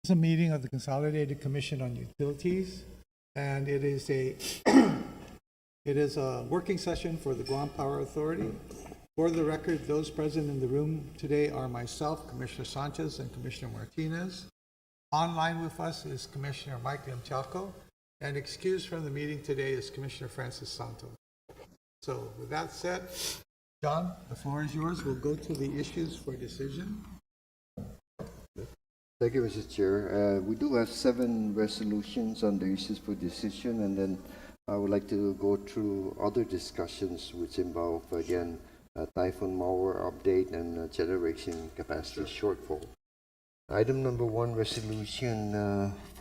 It's a meeting of the Consolidated Commission on Utilities, and it is a working session for the Guam Power Authority. For the record, those present in the room today are myself, Commissioner Sanchez, and Commissioner Martinez. Online with us is Commissioner Mike Limchalco, and excused from the meeting today is Commissioner Francis Santos. So with that said, John, the floor is yours. We'll go to the issues for decision. Thank you, Mr. Chair. We do have 7 resolutions on the issues for decision, and then I would like to go through other discussions which involve, again, Typhoon Mauer update and generation capacity shortfall. Item number 1, Resolution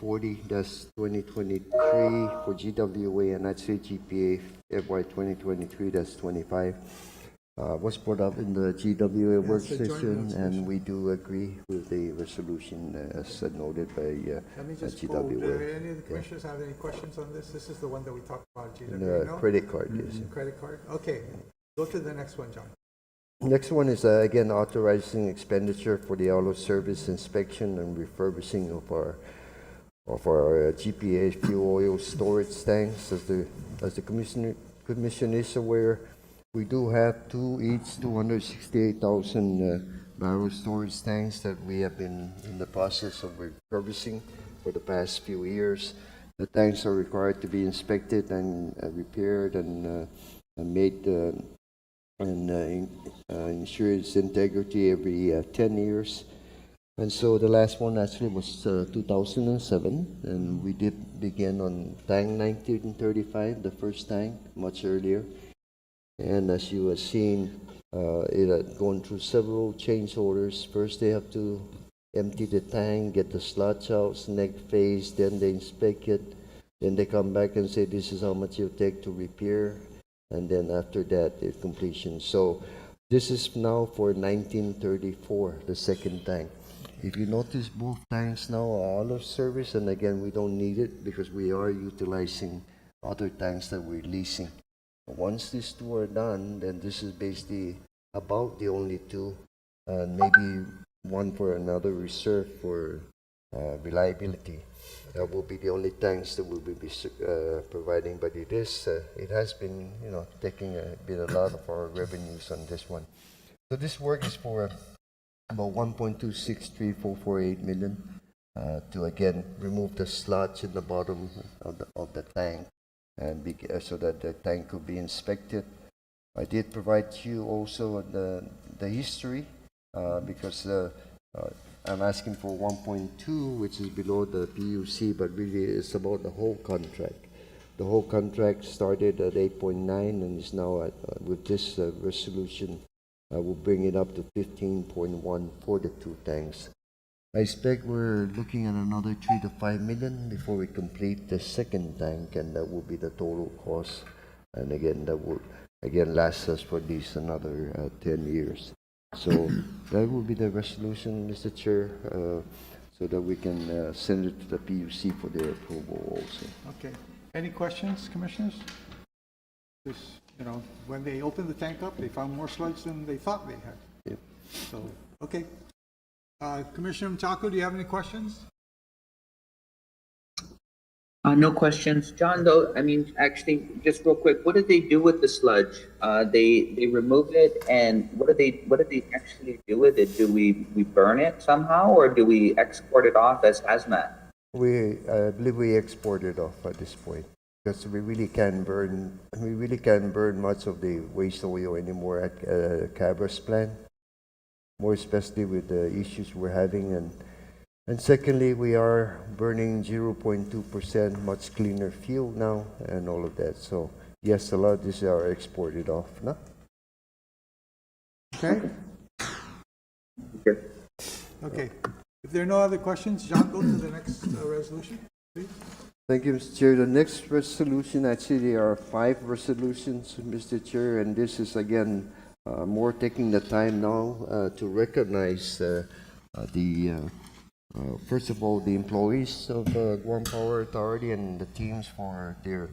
40-2023 for GWA and actually GPA FY 2023-25. Was brought up in the GWA work session, and we do agree with the resolution as noted by Let me just GWA. pull, do any of the commissioners have any questions on this? This is the one that we talked about, GWA, no? Credit card, yes. Credit card? Okay. Go to the next one, John. Next one is again authorizing expenditure for the auto service inspection and refurbishing of our GPA fuel oil storage tanks. As the commission is aware, we do have each 268,000 barrel storage tanks that we have been in the process of refurbishing for the past few years. The tanks are required to be inspected and repaired and made and ensure its integrity every 10 years. And so the last one actually was 2007, and we did begin on tank 1935, the first tank, much earlier. And as you have seen, it had gone through several change orders. First, they have to empty the tank, get the sludge out, snag phase, then they inspect it. Then they come back and say, this is how much it'll take to repair. And then after that, it's completion. So this is now for 1934, the second tank. If you notice, both tanks now are out of service, and again, we don't need it because we are utilizing other tanks that we're leasing. Once these 2 are done, then this is basically about the only 2, and maybe one for another reserve for reliability. That will be the only tanks that we will be providing, but it has been, taking been a lot of our revenues on this one. So this work is for about 1.263448 million to again remove the sludge in the bottom of the tank, and so that the tank could be inspected. I did provide you also the history because I'm asking for 1.2, which is below the PUC, but really it's about the whole contract. The whole contract started at 8.9 and is now at, with this resolution, I will bring it up to 15.1 for the 2 tanks. I expect we're looking at another 3 to 5 million before we complete the second tank, and that will be the total cost. And again, that will last us for at least another 10 years. So that will be the resolution, Mr. Chair, so that we can send it to the PUC for their approval also. Okay. Any questions, commissioners? Just, when they opened the tank up, they found more sludge than they thought they had. Yep. So, okay. Commissioner Mchako, do you have any questions? No questions. John, though, actually, just real quick, what did they do with the sludge? They remove it, and what did they actually do with it? Do we burn it somehow, or do we export it off as hazmat? I believe we export it off at this point because we really can't burn much of the waste oil anymore at Cabras plant, more especially with the issues we're having. And secondly, we are burning 0.2% much cleaner fuel now and all of that. So yes, a lot of these are exported off. No? Okay. Okay. If there are no other questions, John, go to the next resolution, please. Thank you, Mr. Chair. The next resolution, actually, there are 5 resolutions, Mr. Chair, and this is again more taking the time now to recognize first of all, the employees of Guam Power Authority and the teams for their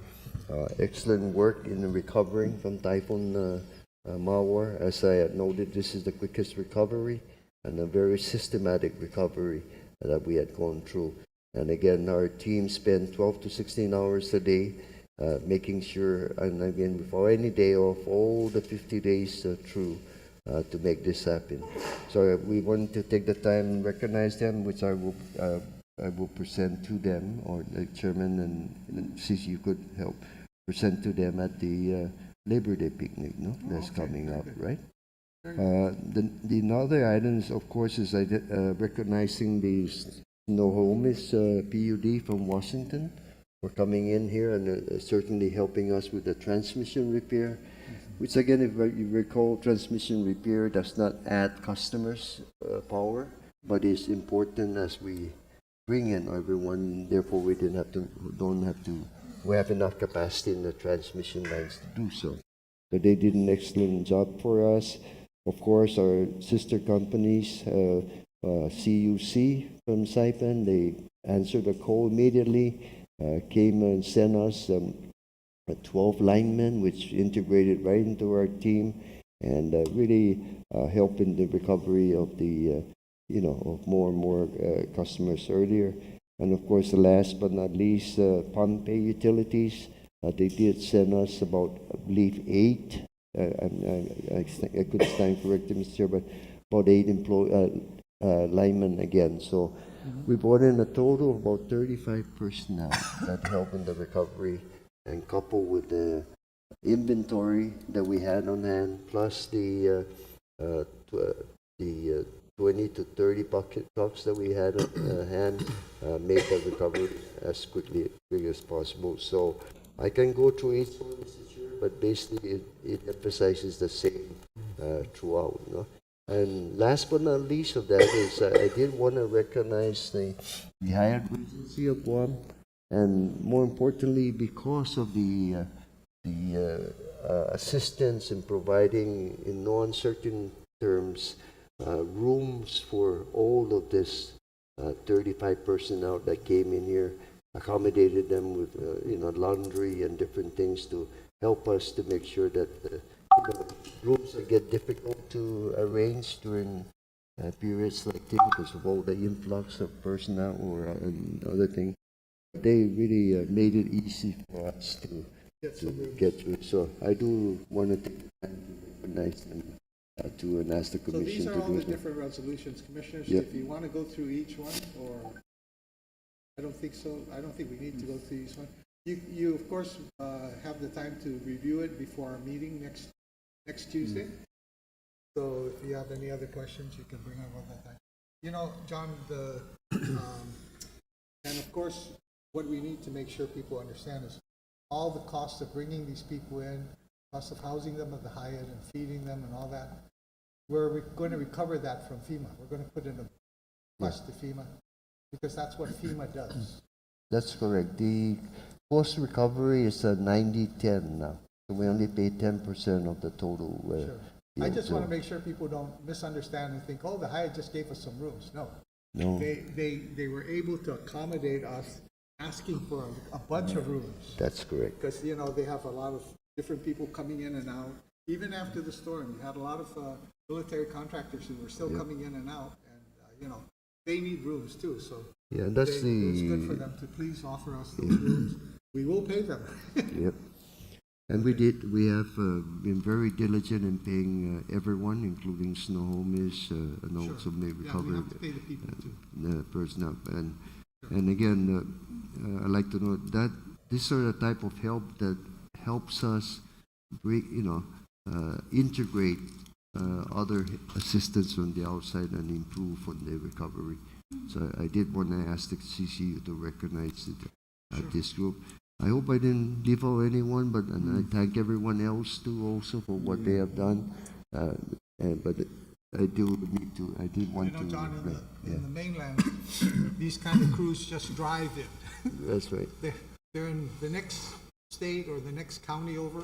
excellent work in recovering from Typhoon Mauer. As I had noted, this is the quickest recovery and a very systematic recovery that we had gone through. And again, our team spent 12 to 16 hours a day making sure, and again, without any day off, all the 50 days through to make this happen. So we want to take the time and recognize them, which I will present to them, or the chairman and CC, you could help present to them at the Labor Day picnic, no? That's coming up, right? The other items, of course, is recognizing the Snohomish PUD from Washington for coming in here and certainly helping us with the transmission repair, which again, if you recall, transmission repair does not add customers' power, but is important as we bring in everyone. Therefore, we have enough capacity in the transmission lines to do so. But they did an excellent job for us. Of course, our sister companies, CUC from Saipan, they answered the call immediately, came and sent us 12 linemen, which integrated right into our team and really helped in the recovery of the, of more and more customers earlier. And of course, the last but not least, Pompey Utilities. They did send us about, I believe, 8. I could stand corrected, Mr. Chair, but about 8 linemen again. So we brought in a total of about 35 personnel that helped in the recovery, and coupled with the inventory that we had on hand, plus the 20 to 30 bucket trucks that we had on hand, made the recovery as quickly as possible. So I can go through each one, Mr. Chair, but basically it emphasizes the same throughout. No? And last but not least of that is I did want to recognize the Hyatt Regency of Guam, and more importantly, because of the assistance in providing, in no uncertain terms, rooms for all of this 35 personnel that came in here, accommodated them with laundry and different things to help us to make sure that rooms that get difficult to arrange during periods like this because of all the influx of personnel or other things. They really made it easy for us to get through. So I do want to take the time to recognize them and ask the commission to do it. So these are all the different resolutions, commissioners. Yep. If you want to go through each one, or I don't think so. I don't think we need to go through each one. You of course have the time to review it before our meeting next Tuesday. So if you have any other questions, you can bring them at that time. John, and of course, what we need to make sure people understand is all the costs of bringing these people in, cost of housing them at the Hyatt and feeding them and all that. We're going to recover that from FEMA. We're going to put in a request to FEMA because that's what FEMA does. That's correct. The post recovery is a 90-10 now. So we only pay 10% of the total. Sure. I just want to make sure people don't misunderstand and think, oh, the Hyatt just gave us some rooms. No. They were able to accommodate us asking for a bunch of rooms. That's correct. Because, they have a lot of different people coming in and out. Even after the storm, you had a lot of military contractors who were still coming in and out. And, they need rooms too. So yeah, it's good for them to please offer us those rooms. We will pay them. Yep. And we have been very diligent in paying everyone, including Snohomish, and also may recover we have to pay the people too. Personnel. And again, I like to note that these are the type of help that helps us integrate other assistance from the outside and improve on the recovery. So I did want to ask the CCU to recognize this group. I hope I didn't leave out anyone, and I thank everyone else too also for what they have done. But I do need to. I did want to. John, in the mainland, these kind of crews just drive in. That's right. They're in the next state or the next county over,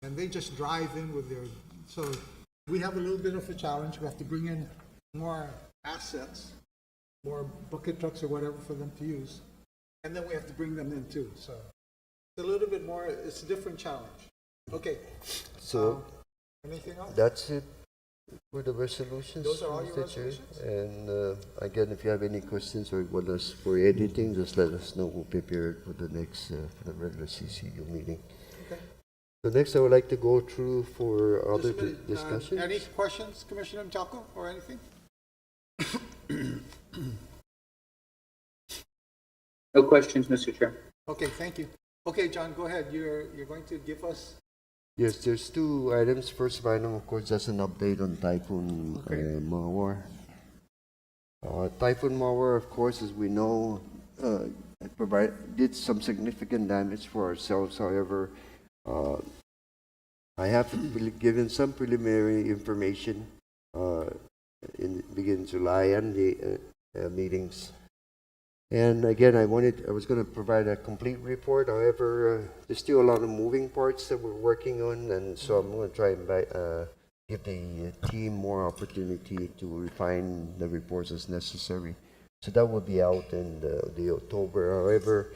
and they just drive in with their. So we have a little bit of a challenge. We have to bring in more assets, more bucket trucks or whatever for them to use, and then we have to bring them in too. So it's a little bit more. It's a different challenge. Okay. So anything else? that's it. for the resolutions. Those are all your Mr. Chair. resolutions? And again, if you have any questions or want us for editing, just let us know. We'll prepare it for the next for the regular CCU meeting. Okay. So next, I would like to go through for other Just a minute. discussions. Any questions, Commissioner Mchalko, or anything? No questions, Mr. Chair. Okay, thank you. Okay, John, go ahead. You're going to give us. Yes, there's two items. First item, of course, that's an update on Typhoon Okay. Mawar. Typhoon Mawar, of course, as we know, did some significant damage for ourselves. However, I have given some preliminary information in beginning July and the meetings. And again, I was going to provide a complete report. However, there's still a lot of moving parts that we're working on, and so I'm going to try and give the team more opportunity to refine the reports as necessary. So that will be out in the October. However,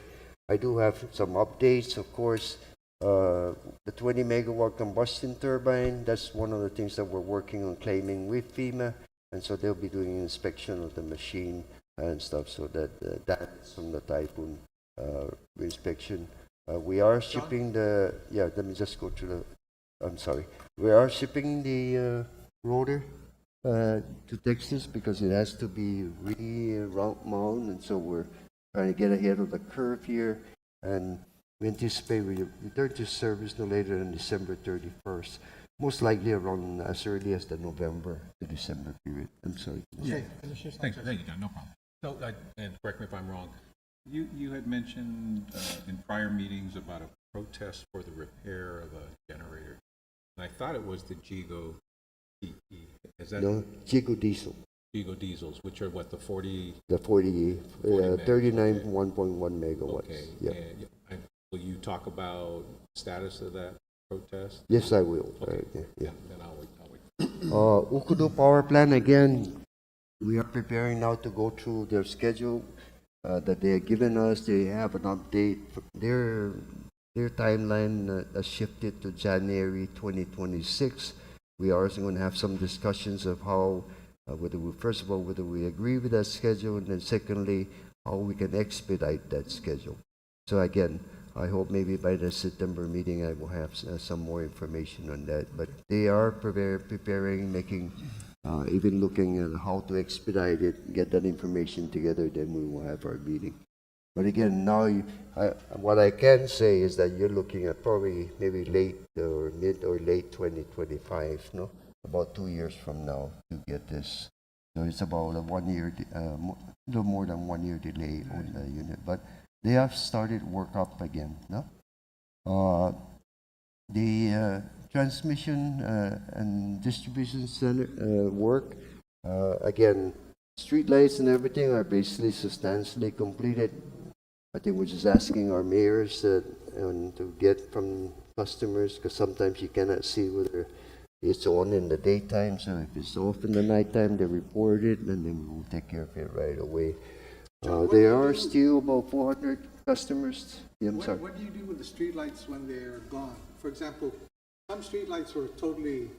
I do have some updates. Of course, the 20 megawatt combustion turbine, that's one of the things that we're working on claiming with FEMA, and so they'll be doing an inspection of the machine and stuff, so that that's from the Typhoon inspection. We are shipping let me just go to the, I'm sorry. We are shipping the rotor to Texas because it has to be re-route mount, and so we're trying to get ahead of the curve here, and we anticipate we return to service no later than December 31st. Most likely around as early as the November to December period. I'm sorry. Okay, Commissioner Thank Sanchez. you, John, no problem. So, and correct me if I'm wrong, you had mentioned in prior meetings about a protest for the repair of a generator. And I thought it was the Gigo DE. Is that No, Chico Diesel. Gigo diesels, which are what, the 40? The 40, 40 39 okay. 1.1 megawatts. Okay. Yeah. And will you talk about status of that protest? Yes, I will. Okay. Yeah. Then I'll wait. Ukudu Power Plant, again, we are preparing now to go through their schedule that they have given us. They have an update. Their timeline has shifted to January 2026. We are also going to have some discussions of how, first of all, whether we agree with that schedule, and then secondly, how we can expedite that schedule. So again, I hope maybe by the September meeting I will have some more information on that. But they are preparing, making, even looking at how to expedite it, get that information together, then we will have our meeting. But again, now what I can say is that you're looking at probably maybe late or mid or late 2025, no? About 2 years from now to get this. So it's about a 1 year, little more than 1 year delay on the unit. But they have started work up again, no? The transmission and distribution center work, again, streetlights and everything are basically substantially completed. I think we're just asking our mayors to get from customers, because sometimes you cannot see whether it's on in the daytime. So if it's off in the nighttime, they report it, and then we'll take care of it right away. There are still about 400 customers. Yeah, I'm sorry. What do you do with the streetlights when they're gone? For example, some streetlights were totally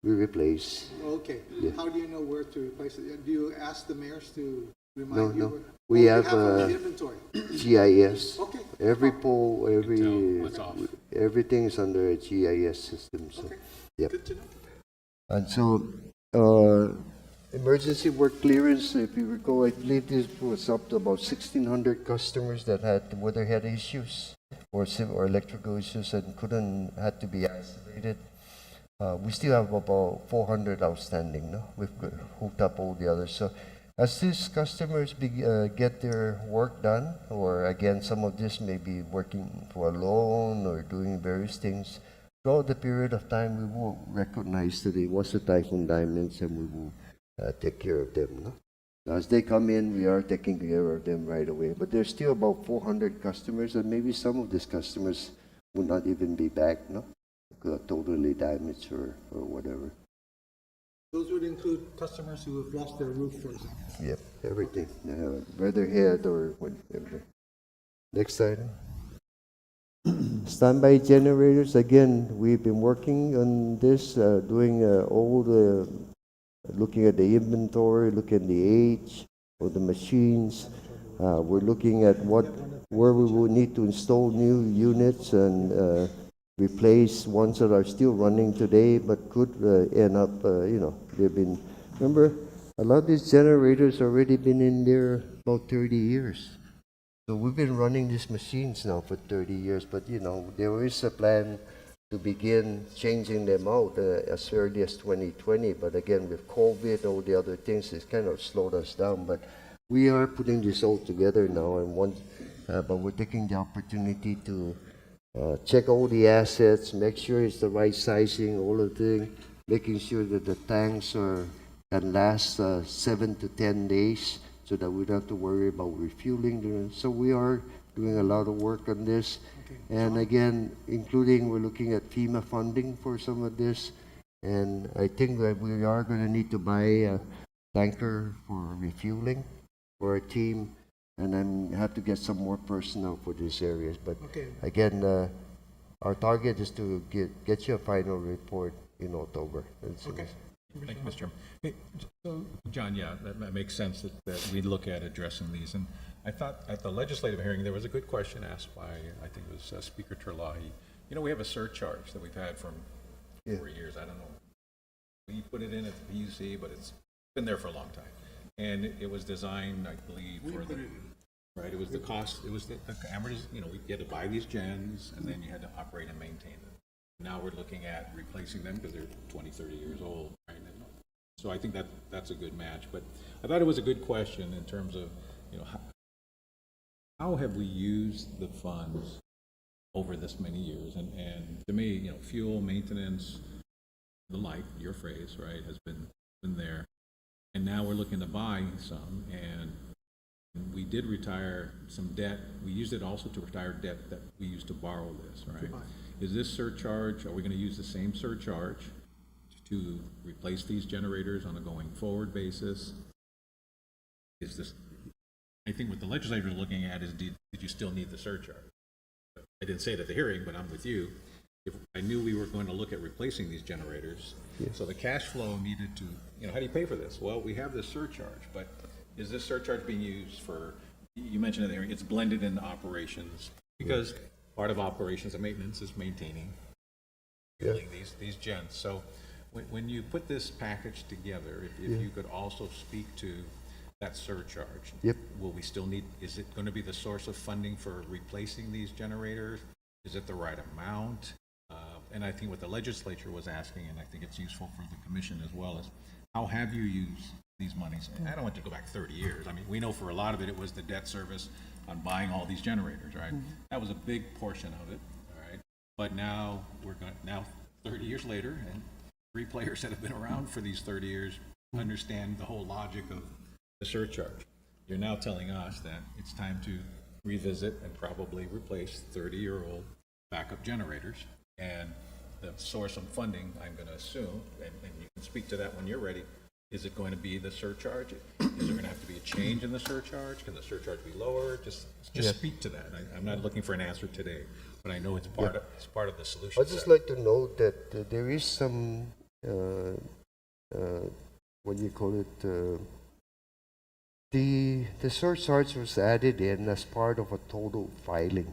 We replace. okay. Yeah. How do you know where to replace it? Do you ask the mayors to No, remind you? no. where- We Oh, you have them in inventory. GIS. Okay. Every pole, tell what's off. everything is under a GIS system. So, Okay. yep. Good to know. And so, emergency work clearance, if you recall, I believe this was up to about 1,600 customers that had issues or electrical issues and had to be isolated. We still have about 400 outstanding, no? We've hooked up all the others. So as these customers get their work done, or again, some of this may be working for a loan or doing various things, throughout the period of time, we will recognize that it was a Typhoon Diamonds, and we will take care of them. No? As they come in, we are taking care of them right away. But there's still about 400 customers, and maybe some of these customers will not even be back, no? Totally damaged or whatever. Those would include customers who have lost their roof, for example. Yep, everything. Weatherhead or whatever. Next item. Standby generators, again, we've been working on this, doing all the, looking at the inventory, looking at the age of the machines. We're looking at where we will need to install new units and replace ones that are still running today but could end up, they've been, remember, a lot of these generators already been in there about 30 years. So we've been running these machines now for 30 years, but there is a plan to begin changing them out as early as 2020. But again, with COVID, all the other things, it's kind of slowed us down. But we are putting this all together now, but we're taking the opportunity to check all the assets, make sure it's the right sizing, all the things, making sure that the tanks can last 7 to 10 days. So that we don't have to worry about refueling. So we are doing a lot of work on this. And again, including we're looking at FEMA funding for some of this. And I think that we are going to need to buy a tanker for refueling for our team. And then have to get some more personnel for these areas. But again, our target is to get you a final report in October. Thank you, Mr. Chairman. Hey, so, John, yeah, that makes sense that we look at addressing these. And I thought at the legislative hearing, there was a good question asked by, I think it was Speaker Terlahi. We have a surcharge that we've had for 4 years. I don't know. We put it in at the PUC, but it's been there for a long time. And it was designed, I believe, right? It was the cost, it was the amortization, we had to buy these gens, and then you had to operate and maintain them. Now we're looking at replacing them because they're 20, 30 years old, right? So I think that's a good match. But I thought it was a good question in terms of, how have we used the funds over this many years? And to me, fuel, maintenance, the like, your phrase, right, has been there. And now we're looking to buy some, and we did retire some debt. We used it also to retire debt that we used to borrow this, right? Is this surcharge, are we going to use the same surcharge to replace these generators on a going forward basis? Is this, I think what the legislature is looking at is, did you still need the surcharge? I didn't say it at the hearing, but I'm with you. If I knew we were going to look at replacing these generators, so the cash flow needed to, how do you pay for this? Well, we have this surcharge, but is this surcharge being used for, you mentioned at the hearing, it's blended into operations, because part of operations and maintenance is maintaining these gens. So when you put this package together, if you could also speak to that surcharge, will we still need, is it going to be the source of funding for replacing these generators? Is it the right amount? And I think what the legislature was asking, and I think it's useful for the commission as well, is how have you used these monies? And I don't want to go back 30 years. I mean, we know for a lot of it was the debt service on buying all these generators, right? That was a big portion of it, all right? But now now 30 years later, and 3 players that have been around for these 30 years understand the whole logic of the surcharge. You're now telling us that it's time to revisit and probably replace 30-year-old backup generators. And the source of funding, I'm going to assume, and you can speak to that when you're ready, is it going to be the surcharge? Is there going to have to be a change in the surcharge? Can the surcharge be lower? Just speak to that. I'm not looking for an answer today, but I know it's part of the solution. I'd just like to note that there is some, what do you call it, the surcharge was added in as part of a total filing.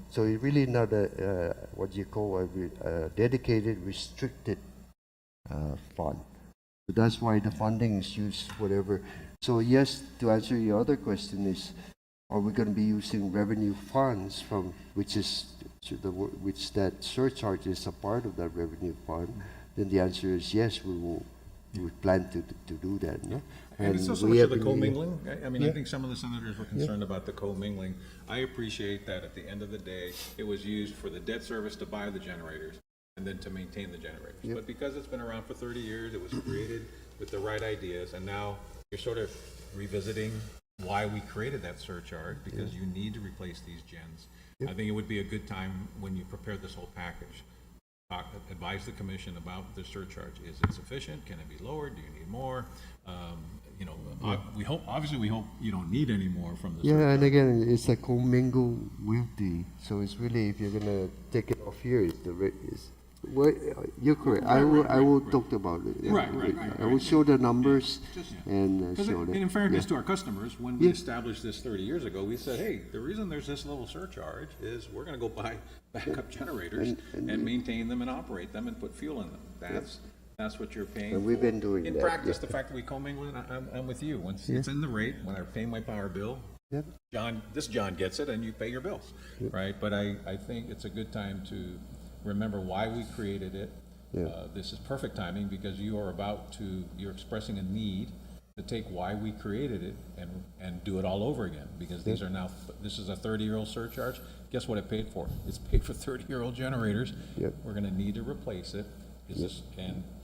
So it's really not what you call a dedicated, restricted fund. So that's why the funding is used, whatever. So yes, to answer your other question is, are we going to be using revenue funds from which that surcharge is a part of that revenue fund? Then the answer is yes, we plan to do that. No? And it's also much of the commingling. I mean, I think some of the senators were concerned about the commingling. I appreciate that at the end of the day, it was used for the debt service to buy the generators and then to maintain the generators. But because it's been around for 30 years, it was created with the right ideas, and now you're sort of revisiting why we created that surcharge, because you need to replace these gens. I think it would be a good time when you prepare this whole package, advise the commission about the surcharge. Is it sufficient? Can it be lowered? Do you need more? We hope, obviously, we hope you don't need any more from the Yeah, surcharge. and again, it's a commingled with the, so it's really, if you're gonna take it off here, it's the rate is, well, you're correct. I will talk about it. Yeah. Right. I will show the numbers Just- and Because show that. in fairness Yeah. to our customers, when we established this 30 years ago, we said, hey, the reason there's this little surcharge is we're gonna go buy backup generators and maintain them and operate them and put fuel in them. That's what you're paying for. And we've been doing In that, practice, yeah. the fact that we commingle it, I'm with you. Once it's in the rate, when I pay my power bill, Yep. John gets it and you pay your bills, right? But I think it's a good time to remember why we created it. Yeah. This is perfect timing because you're expressing a need to take why we created it and do it all over again, because this is a 30-year-old surcharge. Guess what it paid for? It's paid for 30-year-old generators. Yep. We're gonna need to replace it.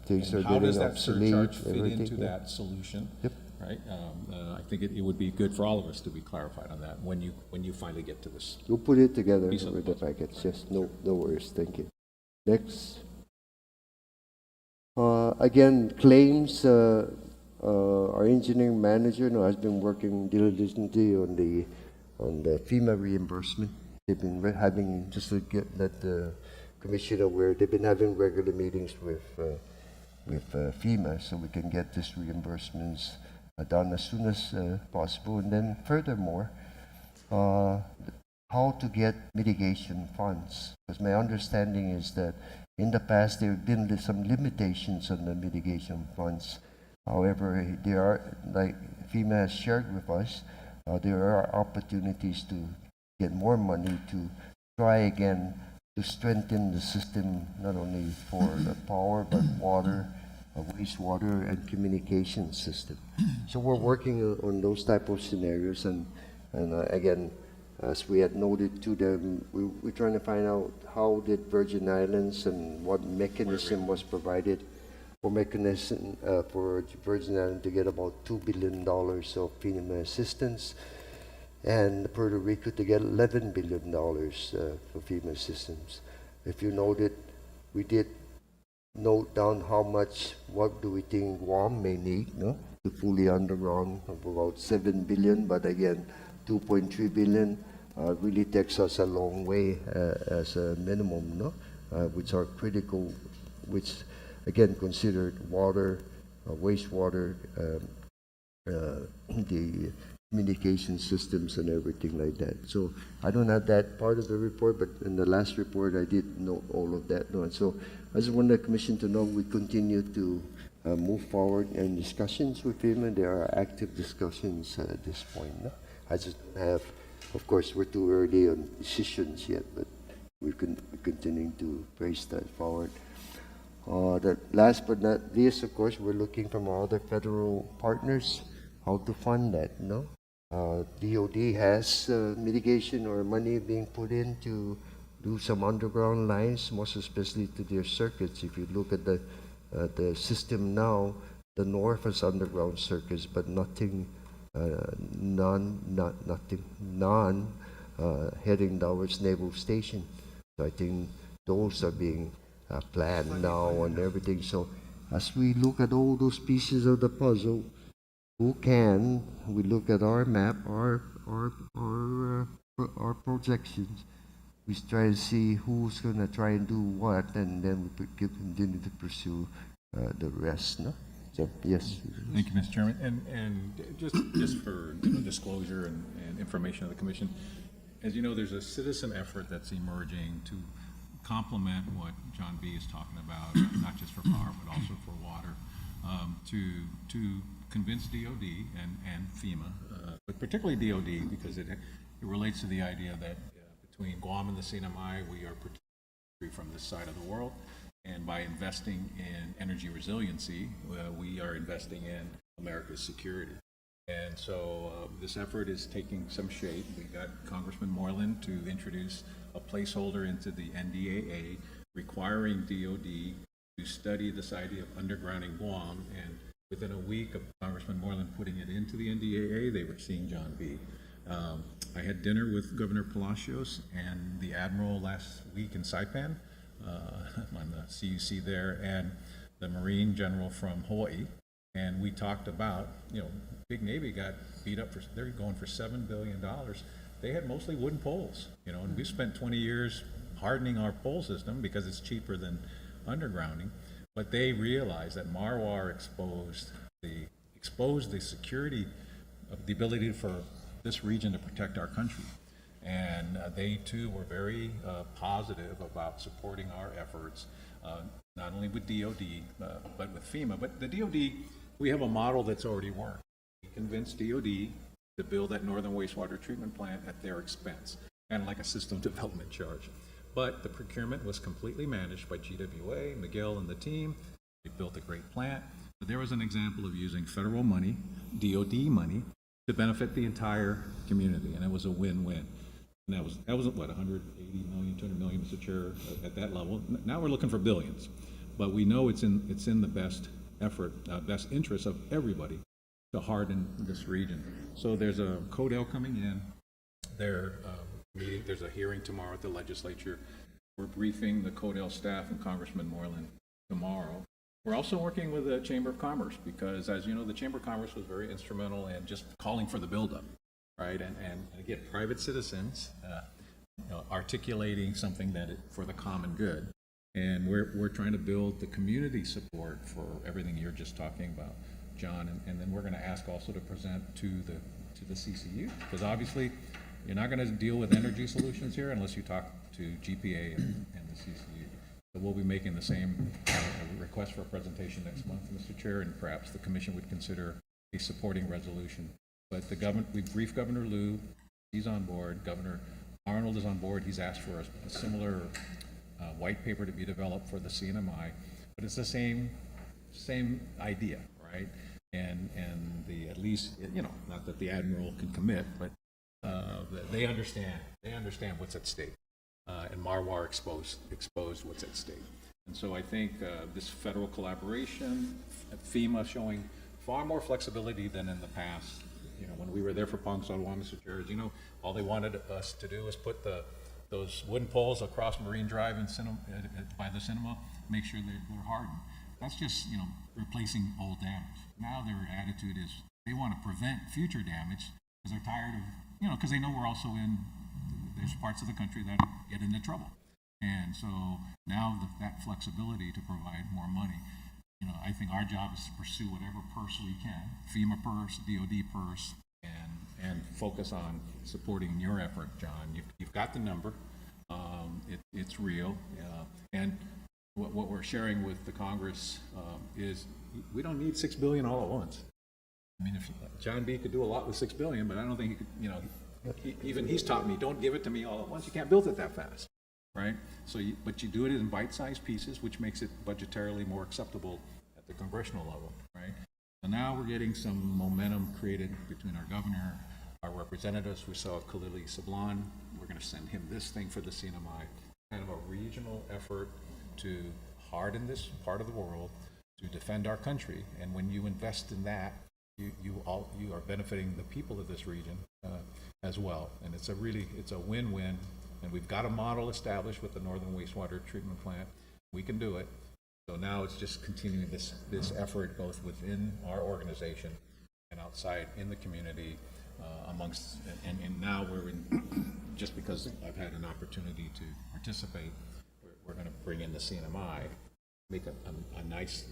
Things are And how does getting that surcharge obsolete, fit everything, into yeah. that solution? Yep. Right? I think it would be good for all of us to be clarified on that when you finally get to this. We'll put it together Piece of with the puzzle. package. Yes, no worries. Thank you. Next. Again, claims. Our engineering manager has been working diligently on the FEMA reimbursement. They've been having, just to get that the commission aware, they've been having regular meetings with FEMA so we can get these reimbursements done as soon as possible. And then furthermore, how to get mitigation funds. Because my understanding is that in the past there have been some limitations on the mitigation funds. However, there are, like FEMA has shared with us, there are opportunities to get more money to try again to strengthen the system, not only for the power, but water, wastewater, and communication system. So we're working on those type of scenarios, and again, as we had noted to them, we're trying to find out how did Virgin Islands and what mechanism was provided for Virgin Islands to get about $2 billion of FEMA assistance, and Puerto Rico to get $11 billion for FEMA assistance. If you noted, we did note down what do we think Guam may need, no? To fully underground of about $7 billion, but again, $2.3 billion really takes us a long way as a minimum, no? Which are critical, which again considered water, wastewater, the communication systems and everything like that. So I don't have that part of the report, but in the last report I did note all of that. No? And so I just want the Commission to know we continue to move forward in discussions with him, and there are active discussions at this point. No? I just have, of course, we're too early on decisions yet, but we're continuing to praise that forward. The last but not least, of course, we're looking from our other federal partners how to fund that. No, DoD has mitigation or money being put in to do some underground lines, most especially to their circuits. If you look at the system now, the North has underground circuits, but nothing, none heading towards Naval Station. So I think those are being planned now and everything. So as we look at all those pieces of the puzzle, we look at our map, our projections. We try to see who's going to try and do what, and then we continue to pursue the rest. No? So yes. Thank you, Mr. Chairman. And just for disclosure and information of the Commission, as you know, there's a citizen effort that's emerging to complement what John B. is talking about, not just for power, but also for water, to convince DOD and FEMA, but particularly DOD, because it relates to the idea that between Guam and the CNMI, we are protected from this side of the world, and by investing in energy resiliency, we are investing in America's security. And so this effort is taking some shape. We got Congressman Moreland to introduce a placeholder into the NDAA requiring DOD to study this idea of undergrounding Guam, and within a week of Congressman Moreland putting it into the NDAA, they were seeing John B. I had dinner with Governor Palacios and the Admiral last week in Saipan on the CUC there, and the Marine General from Hawaii, And we talked about, Big Navy got beat up they're going for $7 billion. They had mostly wooden poles, and we spent 20 years hardening our pole system because it's cheaper than undergrounding. But they realized that Marwar exposed the security of the ability for this region to protect our country. And they too were very positive about supporting our efforts, not only with DOD, but with FEMA. But the DOD, we have a model that's already worked. We convinced DOD to build that northern wastewater treatment plant at their expense, and like a system development charge. But the procurement was completely managed by GWA, Miguel and the team. They built a great plant. But there was an example of using federal money, DOD money, to benefit the entire community, and it was a win-win. And that was what, 180 million, 200 million, Mr. Chair, at that level. Now we're looking for billions, but we know it's in the best interest of everybody to harden this region. So there's a CODEL coming in. There's a hearing tomorrow at the legislature. We're briefing the CODEL staff and Congressman Moreland tomorrow. We're also working with the Chamber of Commerce because, as you know, the Chamber of Commerce was very instrumental in just calling for the buildup, right? And again, private citizens articulating something for the common good. And we're trying to build the community support for everything you're just talking about, John. And then we're going to ask also to present to the CCU, because obviously you're not going to deal with energy solutions here unless you talk to GPA and the CCU. So we'll be making the same request for a presentation next month, Mr. Chair, and perhaps the commission would consider a supporting resolution. But we briefed Governor Liu. He's on board. Governor Arnold is on board. He's asked for a similar white paper to be developed for the CNMI, but it's the same idea, right? And at least, not that the admiral can commit, but they understand what's at stake, and Marwar exposed what's at stake. And so I think this federal collaboration, FEMA showing far more flexibility than in the past. When we were there for Pong Salwa, Mr. Chair, all they wanted us to do was put those wooden poles across Marine Drive and by the cinema, make sure they're hardened. That's just, replacing old damage. Now their attitude is they want to prevent future damage because they're tired of, because they know we're also there's parts of the country that get into trouble. And so now that flexibility to provide more money, I think our job is to pursue whatever purse we can, FEMA purse, DOD purse, and focus on supporting your effort, John. You've got the number. It's real. And what we're sharing with the Congress is we don't need $6 billion all at once. I mean, if John B. could do a lot with $6 billion, but I don't think he could, even he's taught me, don't give it to me all at once. You can't build it that fast, right? So, but you do it in bite-sized pieces, which makes it budgetarily more acceptable at the congressional level, right? So now we're getting some momentum created between our governor, our representatives. We saw Khalili Sablan. We're going to send him this thing for the CNMI, kind of a regional effort to harden this part of the world, to defend our country. And when you invest in that, you are benefiting the people of this region as well. And it's a win-win. And we've got a model established with the Northern Wastewater Treatment Plant. We can do it. So now it's just continuing this effort both within our organization and outside in the community amongst, and now we're in, just because I've had an opportunity to participate, we're going to bring in the CNMI, make a nice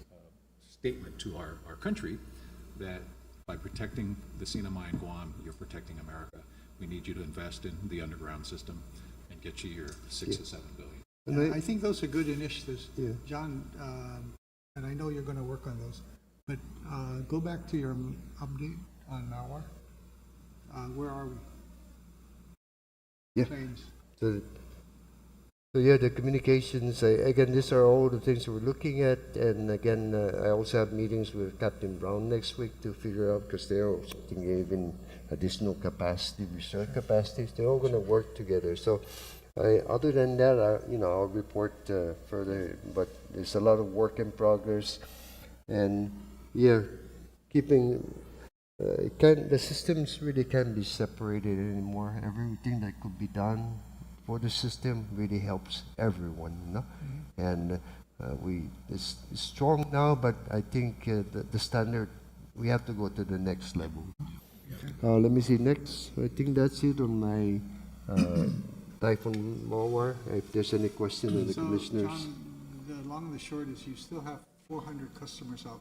statement to our country that by protecting the CNMI in Guam, you're protecting America. We need you to invest in the underground system and get you your 6 to 7 billion. And I think those are good initiatives, Yeah. John, and I know you're going to work on those. But go back to your update on Marwar. Where are we? Yeah. Claims. So yeah, the communications, again, these are all the things we're looking at. And again, I also have meetings with Captain Brown next week to figure out, because they're also even additional capacity, reserve capacities. They're all going to work together. So other than that, I'll report further. But there's a lot of work in progress. And yeah, keeping... the systems really can't be separated anymore. Everything that could be done for the system really helps everyone, Mm-hmm. And it's strong now, but I think the standard, we have to go to the next level. Let me see next. I think that's it on my Typhoon Mawar. If there's any question of the So, commissioners. John, the long and the short is you still have 400 customers out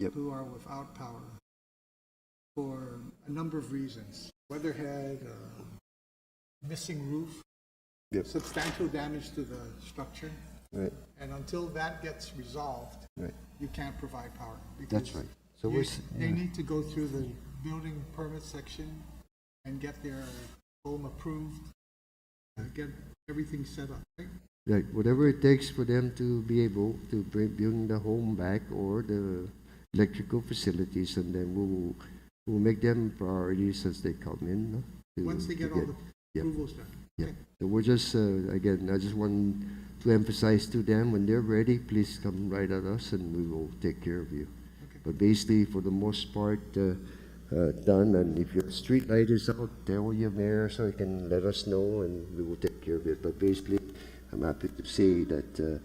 Yep. who are without power for a number of reasons. Weatherhead, missing roof, Yep. substantial damage to the structure. Right, And until that gets resolved, right. you can't provide power. That's because right. So you- we're, They need to go through the building permit section and get their home approved, get everything set up, right? right, whatever it takes for them to be able to bring the home back or the electrical facilities, and then we'll make them priorities as they come in. No? Once they get all the Yep. approvals done. Yeah. Okay. So we're just, again, I just want to emphasize to them, when they're ready, please come right at us and we will take care of you. Okay. But basically, for the most part, done. And if your street light is out, tell your mayor so he can let us know and we will take care of it. But basically, I'm happy to say that the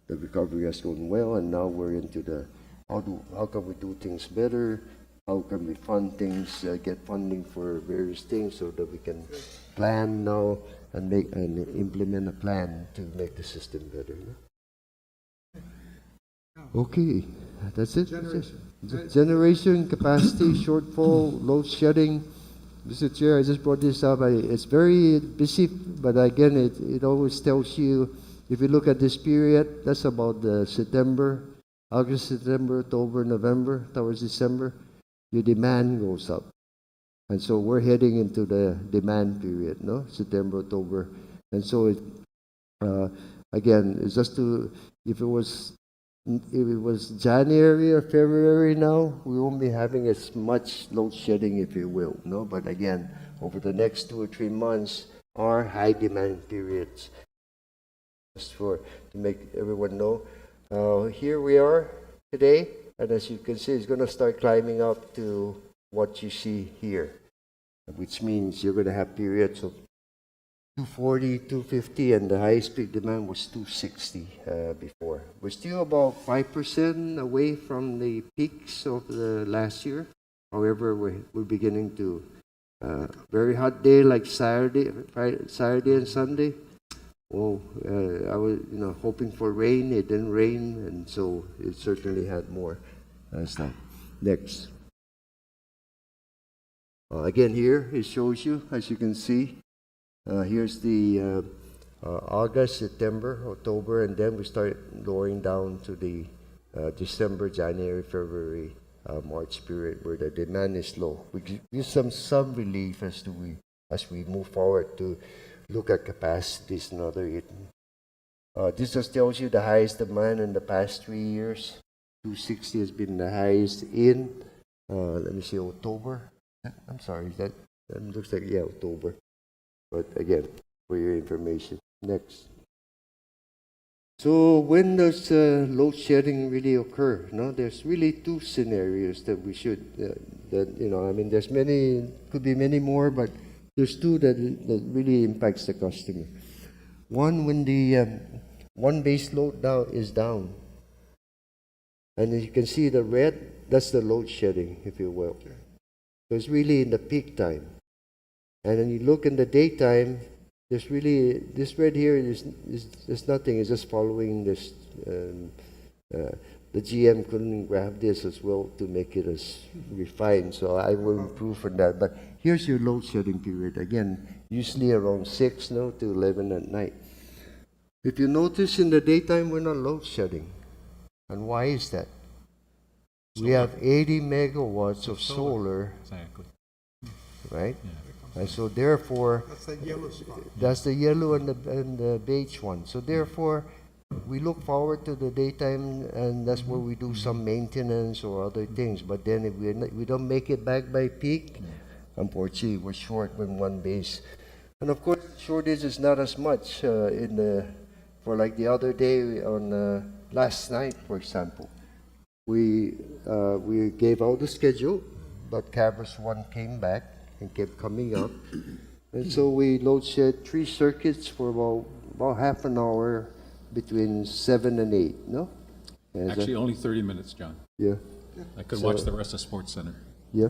recovery has gone well, and now we're into the how can we do things better? How can we fund things, get funding for various things so that we can plan now and make and implement a plan to make the system better. No? Okay, that's it. Generation. Generation capacity shortfall, load shedding. Mr. Chair, I just brought this up. It's very busy, but again, it always tells you, if you look at this period, that's about September, August, September, October, November, towards December, your demand goes up. And so we're heading into the demand period, no? September, October. And so again, it's just if it was January or February now, we won't be having as much load shedding, if you will, no? But again, over the next 2 or 3 months are high demand periods. Just to make everyone know, here we are today, and as you can see, it's going to start climbing up to what you see here, which means you're going to have periods of 240, 250, and the highest peak demand was 260 before. We're still about 5% away from the peaks of the last year. However, we're beginning to very hot day like Saturday and Sunday. Oh, I was hoping for rain. It didn't rain, and so it certainly had more stuff. Next. Again, here it shows you, as you can see. Here's the August, September, October, and then we start lowering down to the December, January, February, March period where the demand is low. We give some relief as we move forward to look at capacities and other. This just tells you the highest demand in the past 3 years. 260 has been the highest in, let me see, October. I'm sorry, that looks like, October. But again, for your information. Next. So when does load shedding really occur? No, there's really 2 scenarios that we should, there's many, could be many more, but there's 2 that really impacts the customer. One, when the one base load is down. And as you can see the red, that's the load shedding, if you will. So it's really in the peak time. And then you look in the daytime, there's really, this red here is nothing, it's just following this. The GM couldn't grab this as well to make it as refined, so I will improve on that. But here's your load shedding period. Again, usually around 6 to 11 at night. If you notice in the daytime, we're not load shedding. And why is that? We have 80 megawatts of solar, Exactly. right? And so therefore, That's the yellow spot. that's the yellow and the beige one. So therefore, we look forward to the daytime, and that's where we do some maintenance or other things. But then if we don't make it back by peak, unfortunately, we're short with one base. And of course, shortage is not as much for like the other day on last night, for example. We gave out the schedule, but Cabras 1 came back and kept coming up. And so we load shed 3 circuits for about half an hour between 7 and 8, no? Is that- Actually, only 30 minutes, John. Yeah. I could watch the rest of Sports Center. Yeah.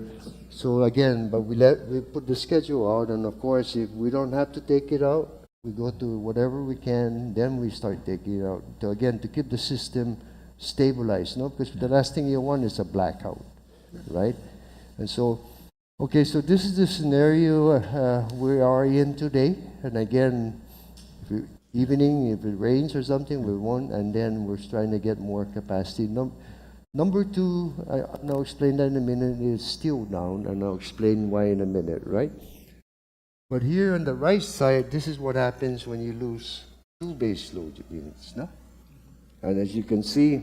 So again, but we put the schedule out, and of course, if we don't have to take it out, we go to whatever we can. Then we start taking it out to keep the system stabilized. No, because the last thing you want is a blackout, right? And so, okay, so this is the scenario we are in today. And again, evening, if it rains or something, we won't. And then we're trying to get more capacity. Number two, I'll explain that in a minute, is still down, and I'll explain why in a minute, right? But here on the right side, this is what happens when you lose two base load units, no? And as you can see,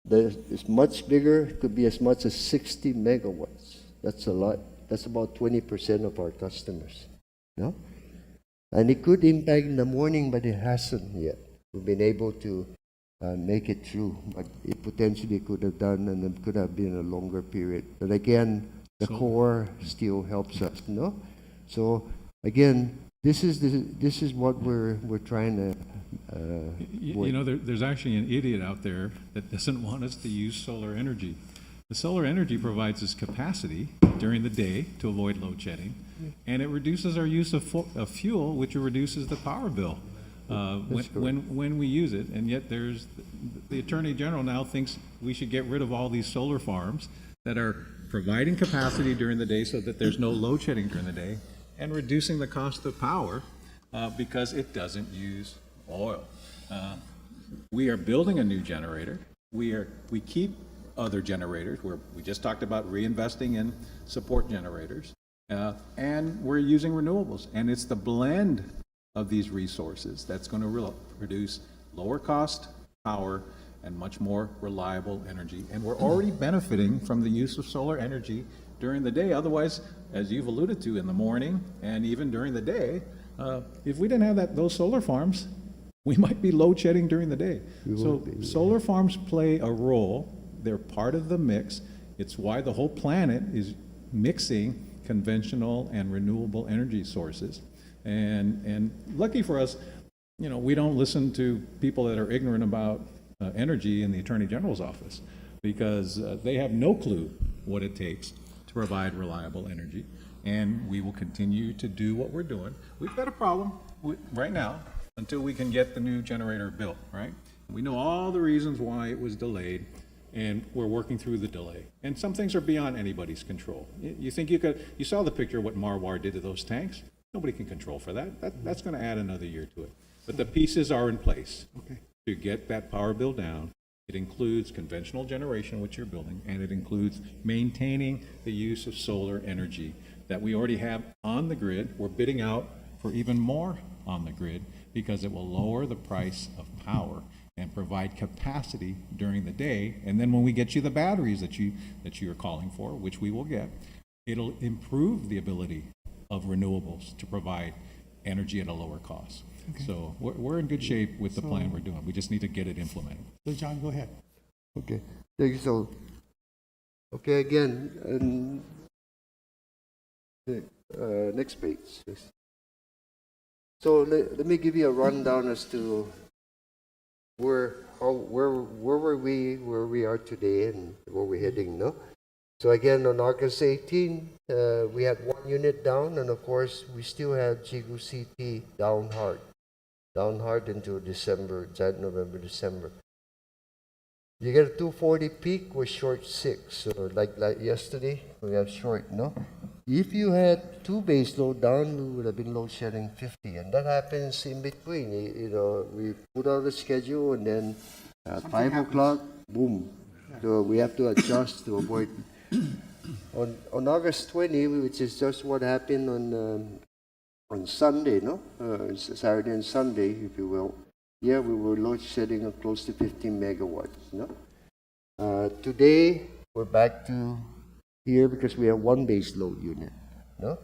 it's much bigger. It could be as much as 60 megawatts. That's a lot. That's about 20% of our customers, no? And it could impact in the morning, but it hasn't yet. We've been able to make it through, but it potentially could have done, and it could have been a longer period. But again, the core still helps us, no? So again, this is what we're trying to. You know, there's actually an idiot out there that doesn't want us to use solar energy. The solar energy provides us capacity during the day to avoid load shedding, and it reduces our use of fuel, which reduces the power bill. When we use it, and yet there's the Attorney General now thinks we should get rid of all these solar farms that are providing capacity during the day so that there's no load shedding during the day, and reducing the cost of power because it doesn't use oil. We are building a new generator. We keep other generators. We just talked about reinvesting in support generators, and we're using renewables, and it's the blend of these resources that's going to produce lower cost power and much more reliable energy. And we're already benefiting from the use of solar energy during the day. Otherwise, as you've alluded to, in the morning and even during the day, if we didn't have those solar farms, we might be load shedding during the day. So solar farms play a role. They're part of the mix. It's why the whole planet is mixing conventional and renewable energy sources. And lucky for us, you know, we don't listen to people that are ignorant about energy in the Attorney General's office, because they have no clue what it takes to provide reliable energy. And we will continue to do what we're doing. We've got a problem right now until we can get the new generator built, right? We know all the reasons why it was delayed, and we're working through the delay. And some things are beyond anybody's control. You think you saw the picture of what Marwar did to those tanks? Nobody can control for that. That's going to add another year to it. But the pieces are in place to get that power bill down. It includes conventional generation, which you're building, and it includes maintaining the use of solar energy that we already have on the grid. We're bidding out for even more on the grid because it will lower the price of power and provide capacity during the day. And then when we get you the batteries that you are calling for, which we will get, it'll improve the ability of renewables to provide energy at a lower cost. So we're in good shape with the plan we're doing. We just need to get it implemented. So John, go ahead. Okay. Thank you. So, okay, again, next page, please. So let me give you a rundown as to where were we, where we are today, and where we're heading. No. So again, on August 18, we had one unit down, and of course, we still have Jigu CT down hard until December, November, December. You get a 240 peak, we're short 6. So like yesterday, we have short, no? If you had two base load down, we would have been load shedding 50, and that happens in between. You know, we put out a schedule, and then at 5 o'clock, boom. So we have to adjust to avoid. On August 20, which is just what happened on Sunday, no? Saturday and Sunday, if you will. Yeah, we were load shedding of close to 15 megawatts, no? Today, we're back to here because we have one base load unit, no?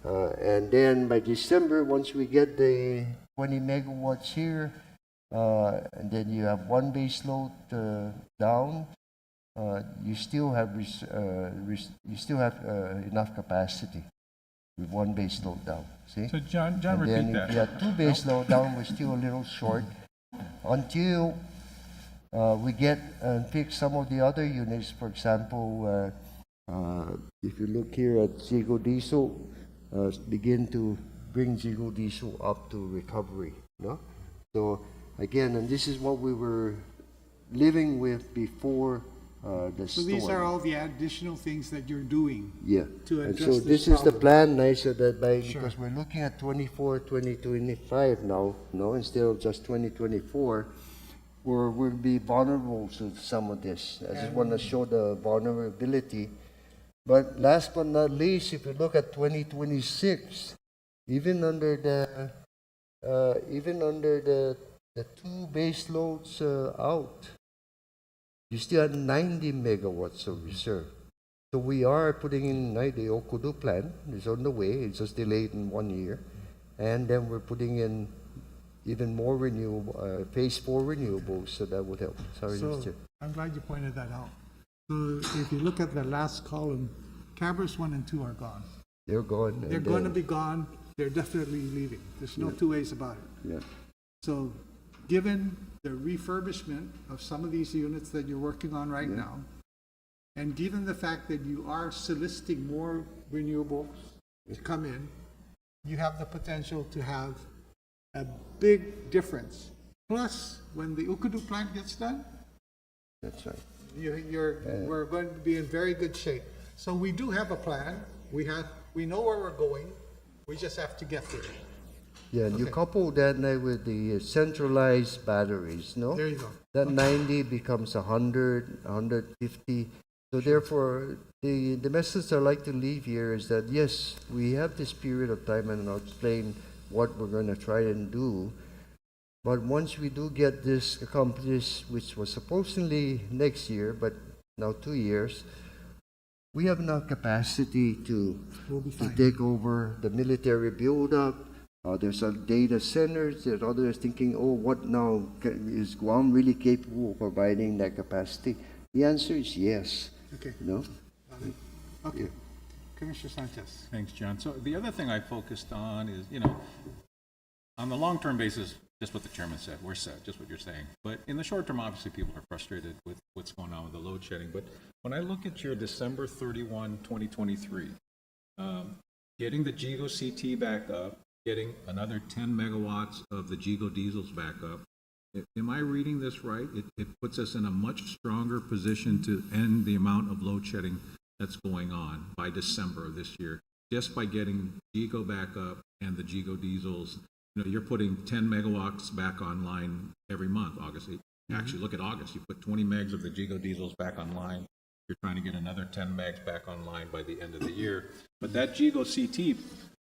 And then by December, once we get the 20 megawatts here, and then you have one base load down, you still have enough capacity. with one base load down. See? So John, And repeat then that. if you had two base load down, we're still a little short until we get and fix some of the other units. For example, if you look here at Zigo Diesel, begin to bring Zigo Diesel up to recovery. No? So again, and this is what we were living with before the So storm. these are all the additional things that you're doing Yeah, to and address so this this is the problem. plan, nice, so that by, because we're looking at 2025 now, no, instead of just 2024, we'll be vulnerable to some of this. I just want to show the vulnerability. But last but not least, if you look at 2026, even under the two base loads out, you still have 90 megawatts of reserve. So we are putting in the Okudu plan. It's on the way. It's just delayed in 1 year. And then we're putting in even more renewable, phase 4 renewables, so that would help. Sorry, So Mr. I'm glad you pointed that out. So if you look at the last column, Cabarrus 1 and 2 are gone. They're gone. They're going to be gone. They're definitely leaving. There's no two ways about it. Yeah. So given the refurbishment of some of these units that you're working on right now, and given the fact that you are soliciting more renewables to come in, you have the potential to have a big difference. Plus, when the Ukudu plant gets done, That's right. we're going to be in very good shape. So we do have a plan. We know where we're going. We just have to get there. Yeah, and you Okay. couple that now with the centralized batteries, no? There you go. That 90 becomes 100, 150. So therefore, the message I like to leave here is that yes, we have this period of time, and I'll explain what we're going to try and do. But once we do get this accomplished, which was supposedly next year, but now 2 years, we have enough capacity to We'll be to fine. take over the military build-up. There's a data centers. There's others thinking, oh, what now? Is Guam really capable of providing that capacity? The answer is yes. Okay. No? Okay. Commissioner Sanchez. Thanks, John. So the other thing I focused on is, on the long-term basis, just what the chairman said, we're set, just what you're saying. But in the short term, obviously, people are frustrated with what's going on with the load shedding. But when I look at your December 31, 2023, getting the Gigo CT back up, getting another 10 megawatts of the Gigo diesels back up, am I reading this right? It puts us in a much stronger position to end the amount of load shedding that's going on by December of this year, just by getting Gigo back up and the Gigo diesels. You're putting 10 megawatts back online every month, August. Actually, look at August. You put 20 megs of the Gigo diesels back online. You're trying to get another 10 megs back online by the end of the year. But that Gigo CT,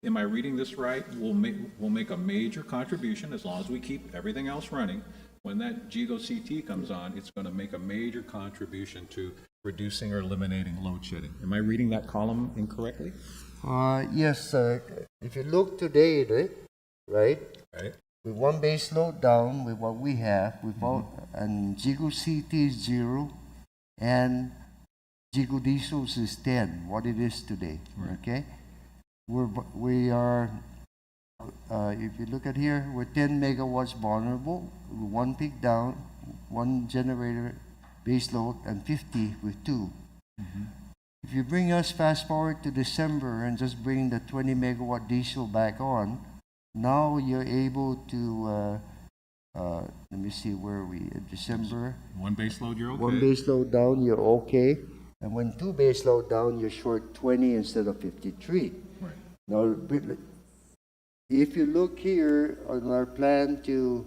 am I reading this right, will make a major contribution as long as we keep everything else running. When that Gigo CT comes on, it's going to make a major contribution to reducing or eliminating load shedding. Am I reading that column incorrectly? Yes, if you look today, right? Right. With one base load down, with what we have, and Gigo CT is 0, and Gigo diesels is 10, what it is today. Right. Okay? We are, if you look at here, we're 10 megawatts vulnerable, with one peak down, one generator base load, and 50 with 2. If you bring us fast forward to December and just bring the 20 megawatt diesel back on, now you're able to, let me see, where are we? In December. One base load, you're okay. One base load down, you're okay. And when two base load down, you're short 20 instead of 53. Right. Now, if you look here on our plan to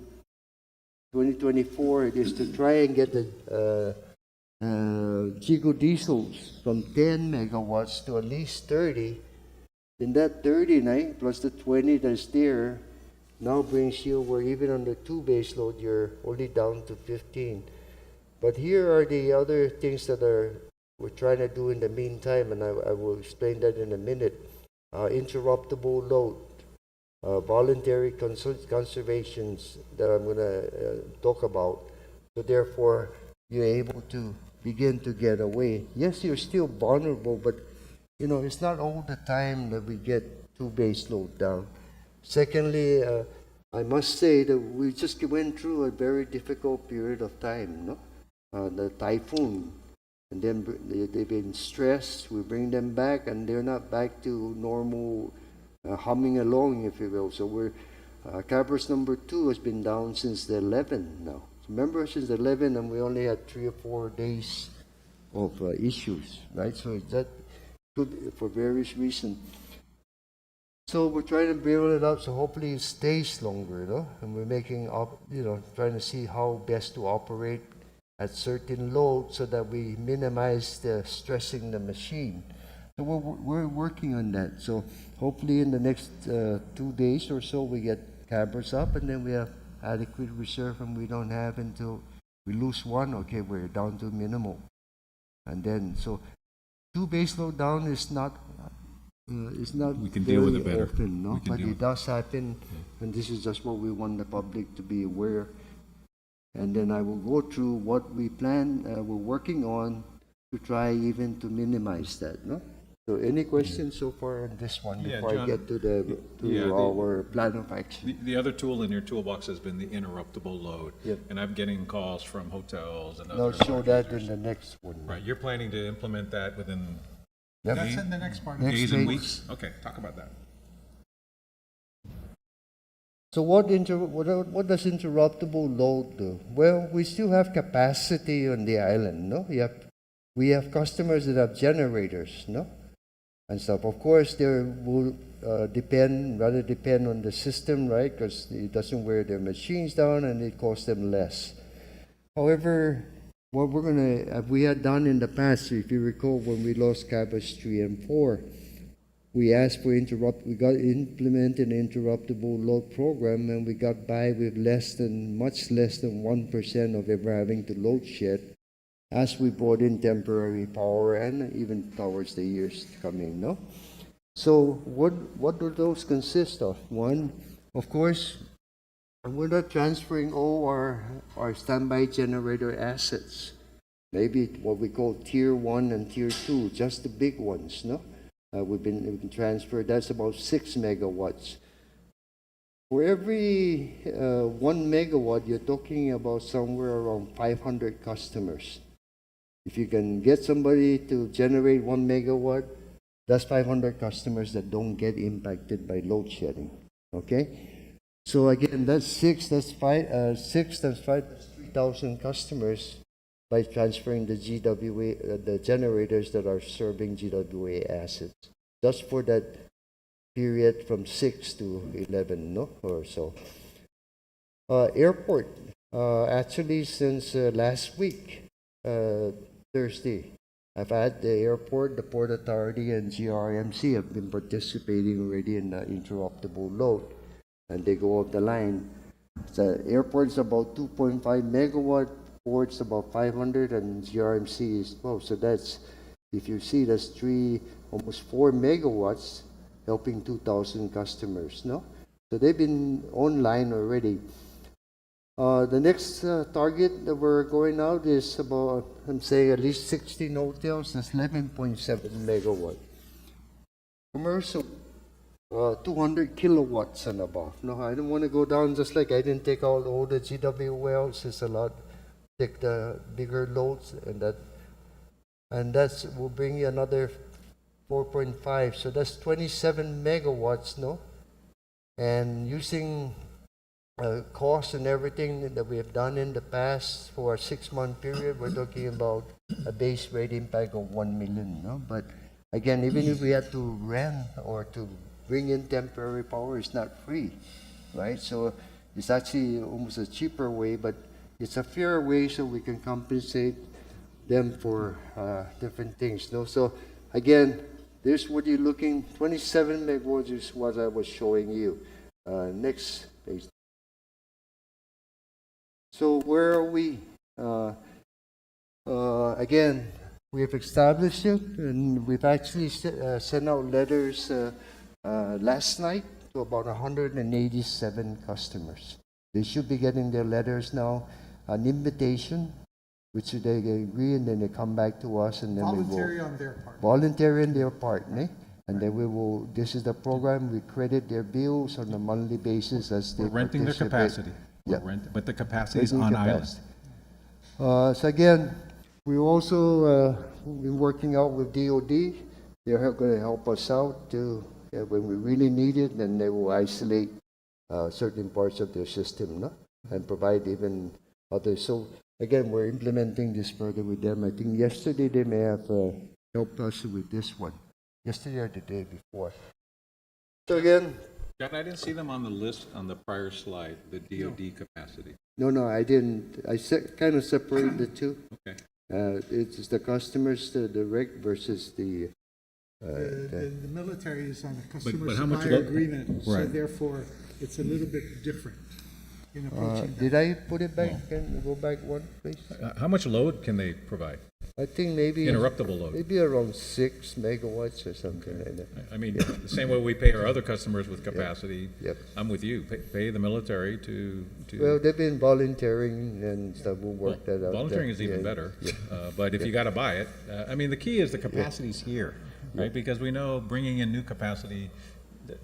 2024, it is to try and get the Gigo diesels from 10 megawatts to at least 30. Then that 30 plus the 20 that's there now brings you where even on the 2 base load, you're only down to 15. But here are the other things that we're trying to do in the meantime, and I will explain that in a minute. Interruptible load, voluntary conservations that I'm going to talk about. So therefore, you're able to begin to get away. Yes, you're still vulnerable, but it's not all the time that we get two base load down. Secondly, I must say that we just went through a very difficult period of time, no? The typhoon, and then they've been stressed. We bring them back, and they're not back to normal humming along, if you will. So we're Cabros number 2 has been down since the 11 now. Remember, since the 11, and we only had 3 or 4 days of issues, right? So that could for various reasons. So we're trying to build it up so hopefully it stays longer, no? And we're making up, trying to see how best to operate at certain loads so that we minimize the stressing the machine. So we're working on that. So hopefully in the next 2 days or so we get Cabros up, and then we have adequate reserve, and we don't have until we lose one. Okay, we're down to minimal, and then so 2 base load down is not. It's not We can deal with it very better. often, no? We can But deal it does happen, and this is just what we want the public to be aware. And then I will go through what we plan, we're working on to try even to minimize that, no? So any questions so far on this one Yeah, before I John, get to our plan of action? The other tool in your toolbox has been the interruptible load. Yep. And I'm getting calls from hotels and I'll other. show that in the next one. Right, you're planning to implement that within Yep. That's in the next part. Next days and week. weeks? Okay, talk about that. So what does interruptible load do? Well, we still have capacity on the island, no? We have customers that have generators, no? And stuff. Of course, they will depend on the system, right? Because it doesn't wear their machines down and it costs them less. However, what we had done in the past, if you recall, when we lost Cabos 3 and 4, we asked we got implemented an interruptible load program, and we got by with much less than 1% of ever having to load shed, as we brought in temporary power and even towards the years coming, no? So what do those consist of? One, of course, we're not transferring all our standby generator assets. Maybe what we call tier 1 and tier 2, just the big ones, no? We can transfer, that's about 6 megawatts. For every 1 megawatt, you're talking about somewhere around 500 customers. If you can get somebody to generate 1 megawatt, that's 500 customers that don't get impacted by load shedding, okay? So again, that's 6 times 5, that's 3,000 customers by transferring the GWA, the generators that are serving GWA assets, just for that period from 6 to 11, no, or so. Airport, actually since last week, Thursday, I've had the airport, the Port Authority, and GRMC have been participating already in the interruptible load, and they go off the line. The airport's about 2.5 megawatt, port's about 500, and GRMC is 12. So that's, if you see, that's almost 4 megawatts, helping 2,000 customers, no? So they've been online already. The next target that we're going out is about, I'm saying at least 16 hotels, that's 11.7 megawatt. Commercial, 200 kilowatts and above. No, I don't want to go down, just like I didn't take out all the GW wells, it's a lot. Take the bigger loads, and that's will bring you another 4.5. So that's 27 megawatts, no? And using costs and everything that we have done in the past for a 6-month period, we're talking about a base rate impact of 1 million, no? But again, even if we had to rent or to bring in temporary power, it's not free, right? So it's actually almost a cheaper way, but it's a fair way so we can compensate them for different things, no? So again, there's what you're looking, 27 megawatts is what I was showing you. Next page. So where are we? Again, we have established it, and we've actually sent out letters last night to about 187 customers. They should be getting their letters now, an invitation, which they agree, and then they come back to us, and then Voluntary we will. on their part. Voluntary on their part, eh? And then we will, this is the program, we credit their bills on a monthly basis as they We're renting their participate. capacity. Yeah. But the capacity is Renting on island. capacity. So again, we also been working out with DOD. They're going to help us out to, when we really need it, then they will isolate certain parts of their system, no? And provide even others. So again, we're implementing this further with them. I think yesterday they may have helped us with this one. Yesterday or the day before. So again, John, I didn't see them on the list on the prior slide, the DoD capacity. no, I didn't. I kind of separated the two. Okay. It's the customers, the direct versus the. The military is on a customer but how much supplier lo- agreement, so Right. therefore, it's a little bit different in approaching that. Did I put it back? Can we go back one, please? How much load can they provide? I think maybe. Interruptible load. Maybe around 6 megawatts or something like that. I mean, the same way we pay our other customers with capacity. Yep. I'm with you. Pay the military to. Well, they've been volunteering and stuff. We'll work that out. Volunteering is even Yeah. better, but if you got to buy it, I mean, the key is the capacity's here, right? Because we know bringing in new capacity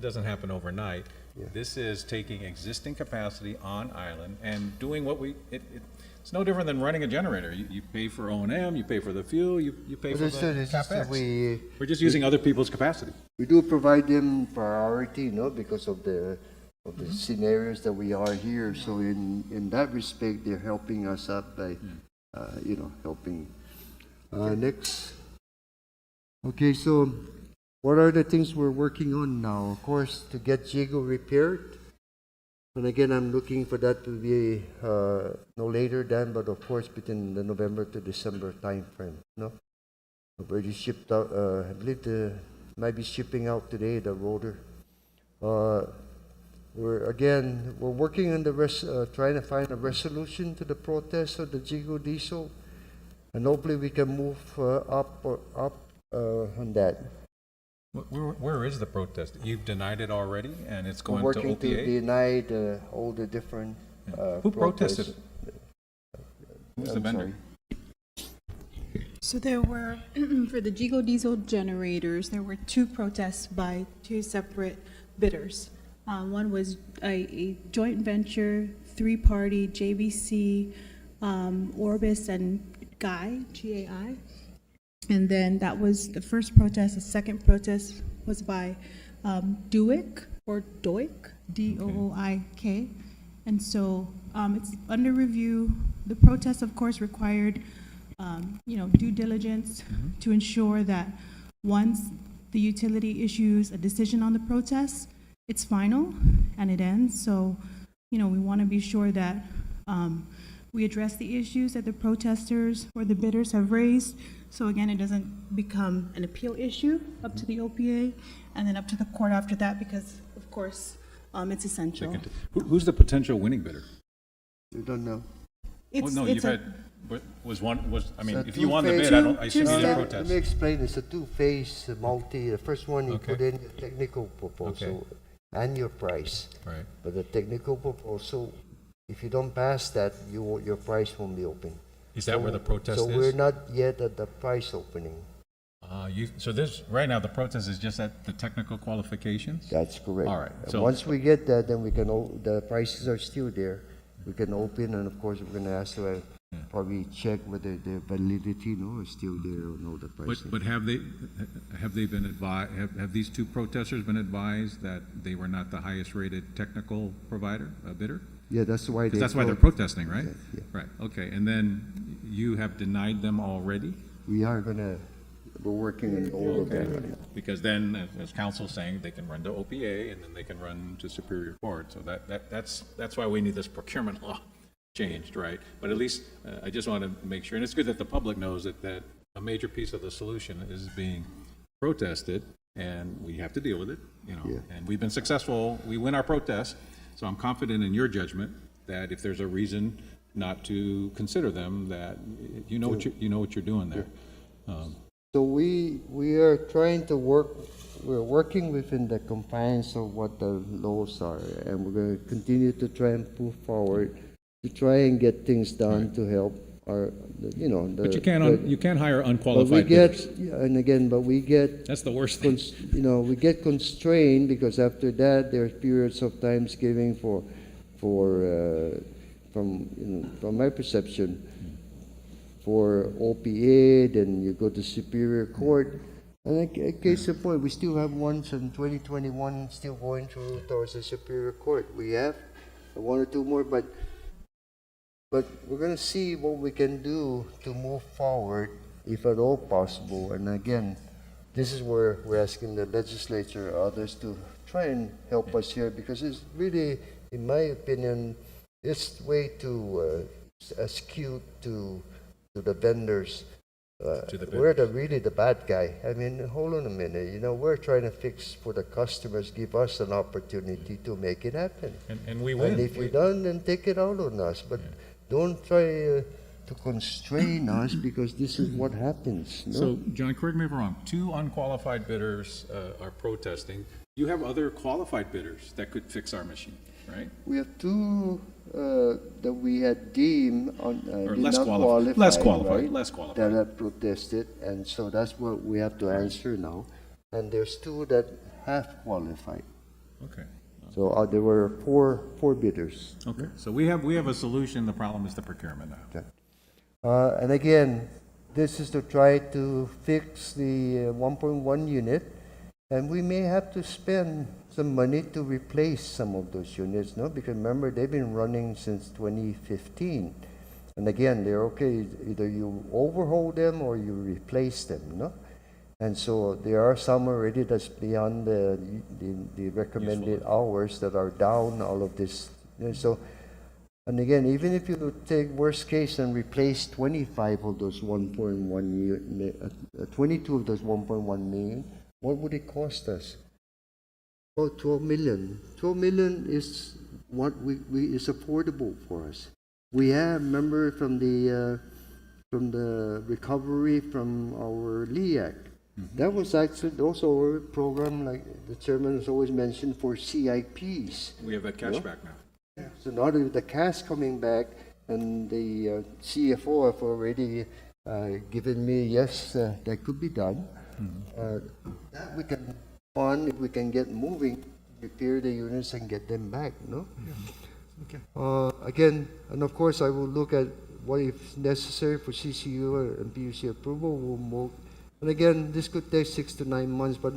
doesn't happen overnight. This is taking existing capacity on island and doing what it's no different than running a generator. You pay for O&M, you pay for the fuel, you pay for the Understood. It's just that CapEx. We're just using other people's capacity. we do provide them priority, because of the scenarios that we are here. So in that respect, they're helping us out by, helping. Next. Okay, so what are the things we're working on now? Of course, to get Jigo repaired. And again, I'm looking for that to be no later than, but of course, between the November to December time frame. No, I've already shipped out. I believe might be shipping out today the rotor. We're working on trying to find a resolution to the protest of the Jigo diesel, and hopefully we can move up on that. Where is the protest? You've denied it already, and it's going to Working to OPA? deny all the different. Who protested? protests. Who's the I'm vendor? sorry. So there were, for the Jigo diesel generators, there were 2 protests by 2 separate bidders. One was a joint venture, 3-party, JVC, Orbis, and GAI. And then that was the first protest. The second protest was by DOIC, D-O-O-I-K. And so it's under review. The protest, of course, required, due diligence to ensure that once the utility issues a decision on the protest, it's final and it ends. So, we want to be sure that we address the issues that the protesters or the bidders have raised. So again, it doesn't become an appeal issue up to the OPA and then up to the court after that, because of course, it's essential. Who's the potential winning bidder? We don't know. It's, No, it's you've a- had, I mean, It's a if you won the bid, I assume you didn't Let protest. me explain. It's a two-phase multi. The first one, you Okay. put in your technical proposal and your price. Right. But the technical proposal, if you don't pass that, your price won't be open. Is that where the protest So is? we're not yet at the price opening. So right now, the protest is just at the technical qualifications? That's correct. All right, And so- once we get that, then we can, the prices are still there. We can open, and of course, we're gonna ask to probably check whether the validity, is still there or no, the pricing. But have they been advised, have these 2 protesters been advised that they were not the highest rated technical provider, bidder? Yeah, that's why they. Because that's why they're vote. protesting, right? Yeah. Right, okay, and then you have denied them already? We're working on all of that. Because then, as council's saying, they can run to OPA, and then they can run to Superior Court, so that's why we need this procurement law changed, right? But at least, I just want to make sure, and it's good that the public knows that a major piece of the solution is being protested, and we have to deal with it, Yeah. and we've been successful, we win our protests, so I'm confident in your judgment that if there's a reason not to consider them, that you know what you're doing there. So we are trying to we're working within the confines of what the laws are, and we're going to continue to try and move forward to try and get things done to help you know, But you can't hire but we unqualified get, bidders. yeah, and again, but we get, That's the worst thing. you know, we get constrained because after that, there are periods of times giving for, from my perception, for OPA, then you go to Superior Court. And a case in point, we still have ones in 2021 still going through towards the Superior Court. We have one or two more, but we're going to see what we can do to move forward, if at all possible. And again, this is where we're asking the legislature or others to try and help us here, because it's really, in my opinion, it's way too skewed to the vendors. We're really the bad guy. I mean, hold on a minute. You know, we're trying to fix for the customers, give us an opportunity to make it happen. And we win. And if you don't, then take it out on us. But don't try to constrain us, because this is what happens. No? So, John, correct me if I'm wrong, 2 unqualified bidders are protesting. You have other qualified bidders that could fix our machine, right? We have 2 that we had deemed Or did less not qualified, right, less qualified. that have protested, and so that's what we have to answer now. And there's 2 that have qualified. Okay. So there were four bidders. Okay. So we have a solution. The problem is the procurement now. Okay. And again, this is to try to fix the 1.1 unit, and we may have to spend some money to replace some of those units, no? Because remember, they've been running since 2015. And again, they're okay, either you overhaul them or you replace them, no? And so there are some already that's beyond the recommended hours that are down, all of this. And so, and again, even if you take worst case and replace 25 of those 22 of those 1.1 million, what would it cost us? About 12 million. 12 million is what is affordable for us. We have, remember, from the recovery from our LEAC, that was actually also a program, like the chairman has always mentioned, for CIPs. We have that cash back now. So now with the cash coming back, and the CFO have already given me, yes, that could be done. That we can fund if we can get moving, repair the units and get them back, no? Okay. Again, and of course, I will look at what if necessary for CCU and PUC approval. We'll move. And again, this could take 6 to 9 months, but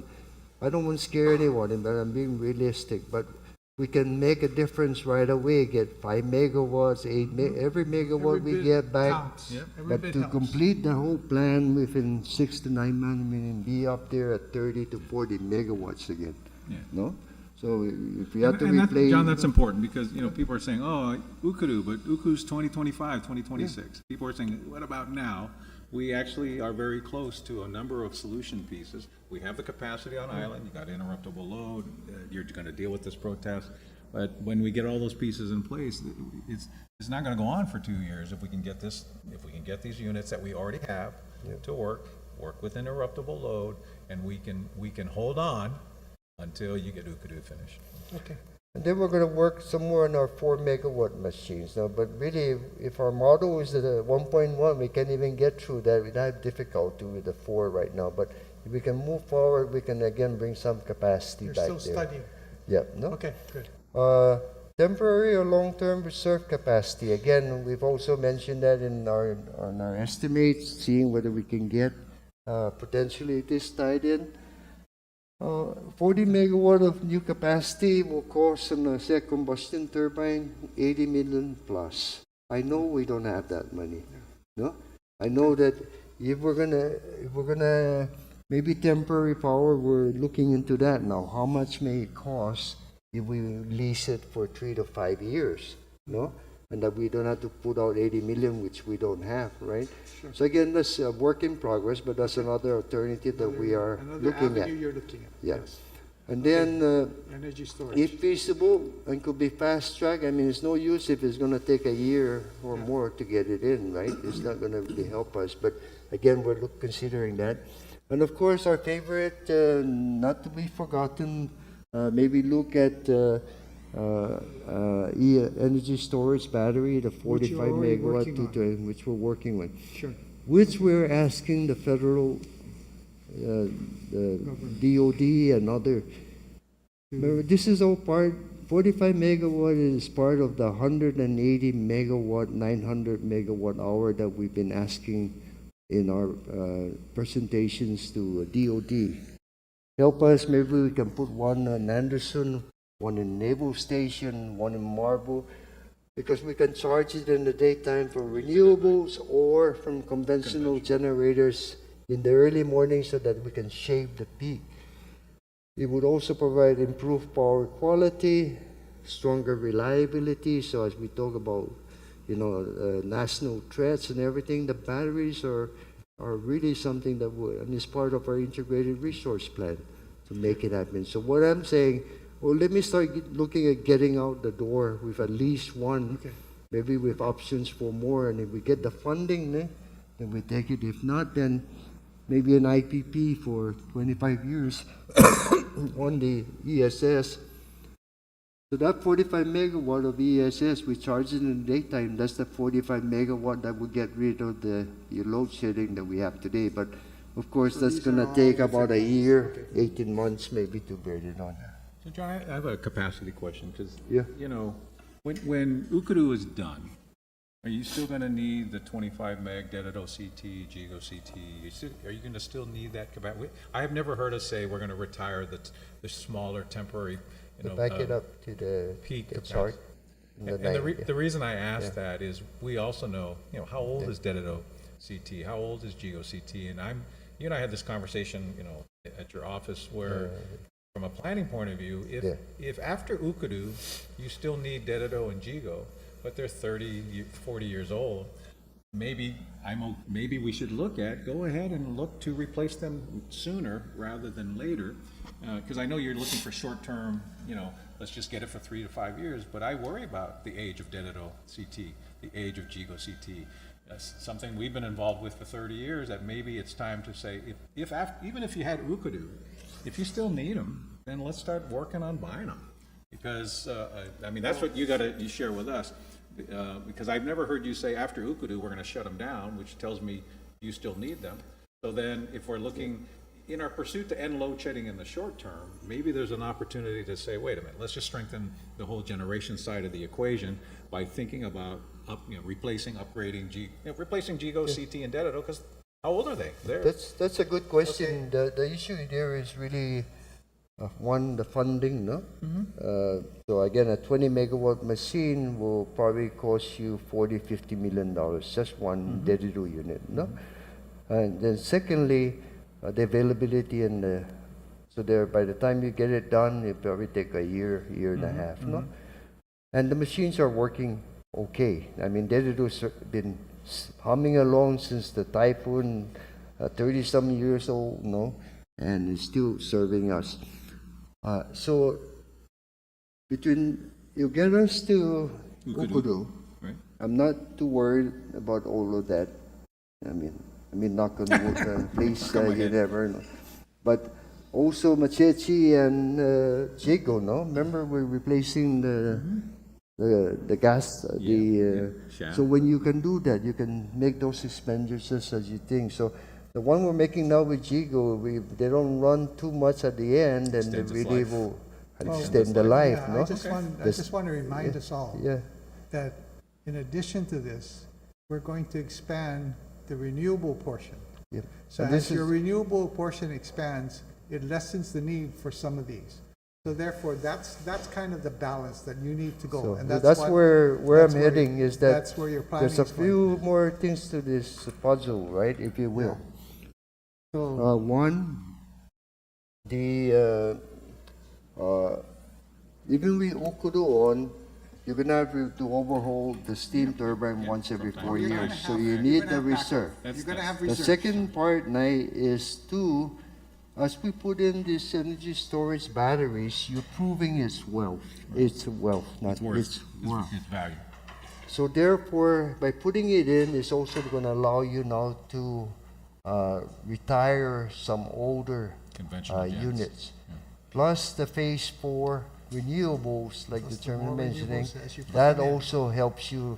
I don't want to scare anyone, but I'm being realistic. But we can make a difference right away, get 5 megawatts, 8 every megawatt Every we bit get back. counts. Yeah. Every But bit to helps. complete the whole plan within 6 to 9 months, I mean, be up there at 30 to 40 megawatts again. Yeah. No? So if we have to And that, replace... John, that's important because, people are saying, oh, Ukudu, but Uku's 2025, 2026. People are saying, what about now? We actually are very close to a number of solution pieces. We have the capacity on island, you got interruptible load, you're gonna deal with this protest. But when we get all those pieces in place, it's not gonna go on for 2 years if we can get this, if we can get these units that we already have to work with interruptible load, and we can hold on until you get Ukudu finished. Okay. And then we're going to work somewhere on our 4 megawatt machines. Now, but really, if our model is at 1.1, we can't even get through that. We have difficulty with the 4 right now. But if we can move forward, we can again bring some capacity You're back still there. studying. Yeah. No. Okay, good. Temporary or long-term reserve capacity. Again, we've also mentioned that in our estimates, seeing whether we can get potentially this tied in. 40 megawatt of new capacity will cost on say combustion turbine 80 million plus. I know we don't have that money. No, I know that if we're gonna maybe temporary power, we're looking into that now. How much may it cost if we lease it for 3 to 5 years? No, and that we don't have to put out 80 million, which we don't have, right? Sure. So again, that's a work in progress, but that's another alternative that we are looking at. Avenue you're looking at. Yeah. Yes. And then, Energy storage. if feasible and could be fast track, I mean, it's no use if it's going to take a year or more to get it in, right? It's not going to really help us. But again, we're considering that. And of course, our favorite, not to be forgotten, maybe look at energy storage battery, the Which you're 45 already megawatt, working on. which we're working with, Sure. which we're asking the federal, the DOD and other. Remember, this is all part, 45 megawatt is part of the 180 megawatt, 900 megawatt hour that we've been asking in our presentations to DOD. Help us, maybe we can put one in Anderson, one in Naval Station, one in Marble, because we can charge it in the daytime from renewables or from conventional generators in the early morning so that we can shave the peak. It would also provide improved power quality, stronger reliability. So as we talk about, national threats and everything, the batteries are really something that and it's part of our integrated resource plan to make it happen. So what I'm saying, well, let me start looking at getting out the door with at least one, maybe with options for more. And if we get the funding, then we take it. If not, then maybe an IPP for 25 years on the ESS. So that 45 megawatt of ESS, we charge it in the daytime. That's the 45 megawatt that will get rid of the load shedding that we have today. But of course, that's going to take about a year, 18 months maybe to build it on. So John, I have a capacity question, because, Yeah. When Ukudu is done, are you still going to need the 25 meg Dededo CT, Gigo CT? Are you going to still need that capacity? I have never heard us say we're going to retire the smaller temporary, Back it up to the peak chart. And the reason I ask that is we also know, how old is Dededo CT? How old is Gigo CT? And you and I had this conversation, at your office where, from a planning point of view, if after Ukudu, you still need Dededo and Gigo, but they're 30, 40 years old, maybe we should go ahead and look to replace them sooner rather than later. Because I know you're looking for short-term, let's just get it for 3 to 5 years, but I worry about the age of Dededo CT, the age of Gigo CT. That's something we've been involved with for 30 years, that maybe it's time to say, even if you had Ukudu, if you still need them, then let's start working on buying them. Because, that's what you share with us. Because I've never heard you say after Ukudu, we're going to shut them down, which tells me you still need them. So then if we're looking in our pursuit to end load shedding in the short term, maybe there's an opportunity to say, wait a minute, let's just strengthen the whole generation side of the equation by thinking about replacing Gigo, CT, and Dededo, because how old are they? That's a good question. The issue there is really one, the funding, no? So again, a 20 megawatt machine will probably cost you $40-50 million, just one Dededo unit, no? And then secondly, the availability and by the time you get it done, it probably take a year and a half, no? And the machines are working okay. Dededo's been humming along since the typhoon, 30-some years old, no? And it's still serving us. So between you get us to Ukudu, right? I'm not too worried about all of that. Knock on wood, please, you never know. But also Machechi and Jigo, no? Remember, we're replacing the gas, Shaft. so when you can do that, you can make those expenditures as you think. So the one we're making now with Jigo, they don't run too much at the end, and they Extends its really life. will extend the life, Yeah, no? I just want to remind us all Yeah. that in addition to this, we're going to expand the renewable portion. Yep. So And as this your is- renewable portion expands, it lessens the need for some of these. So therefore, that's kind of the balance that you need to go. So And that's what- where that's I'm heading, is that that's where your planning there's a is going. few more things to this puzzle, right, if you will. So One, even with Okudo on, you're gonna have to overhaul the steam turbine once every 4 You're gonna years, so have- you you're need gonna the have backup. reserve. You're gonna have The reserves. second part, Nai, is as we put in these energy storage batteries, you're proving its wealth. It's wealth, not its worth. It's value. So therefore, by putting it in, it's also going to allow you now to retire some older Conventional jets. units. Plus the phase 4, renewables, like the Plus the chairman more mentioning, renewables as you put that them in. also helps you.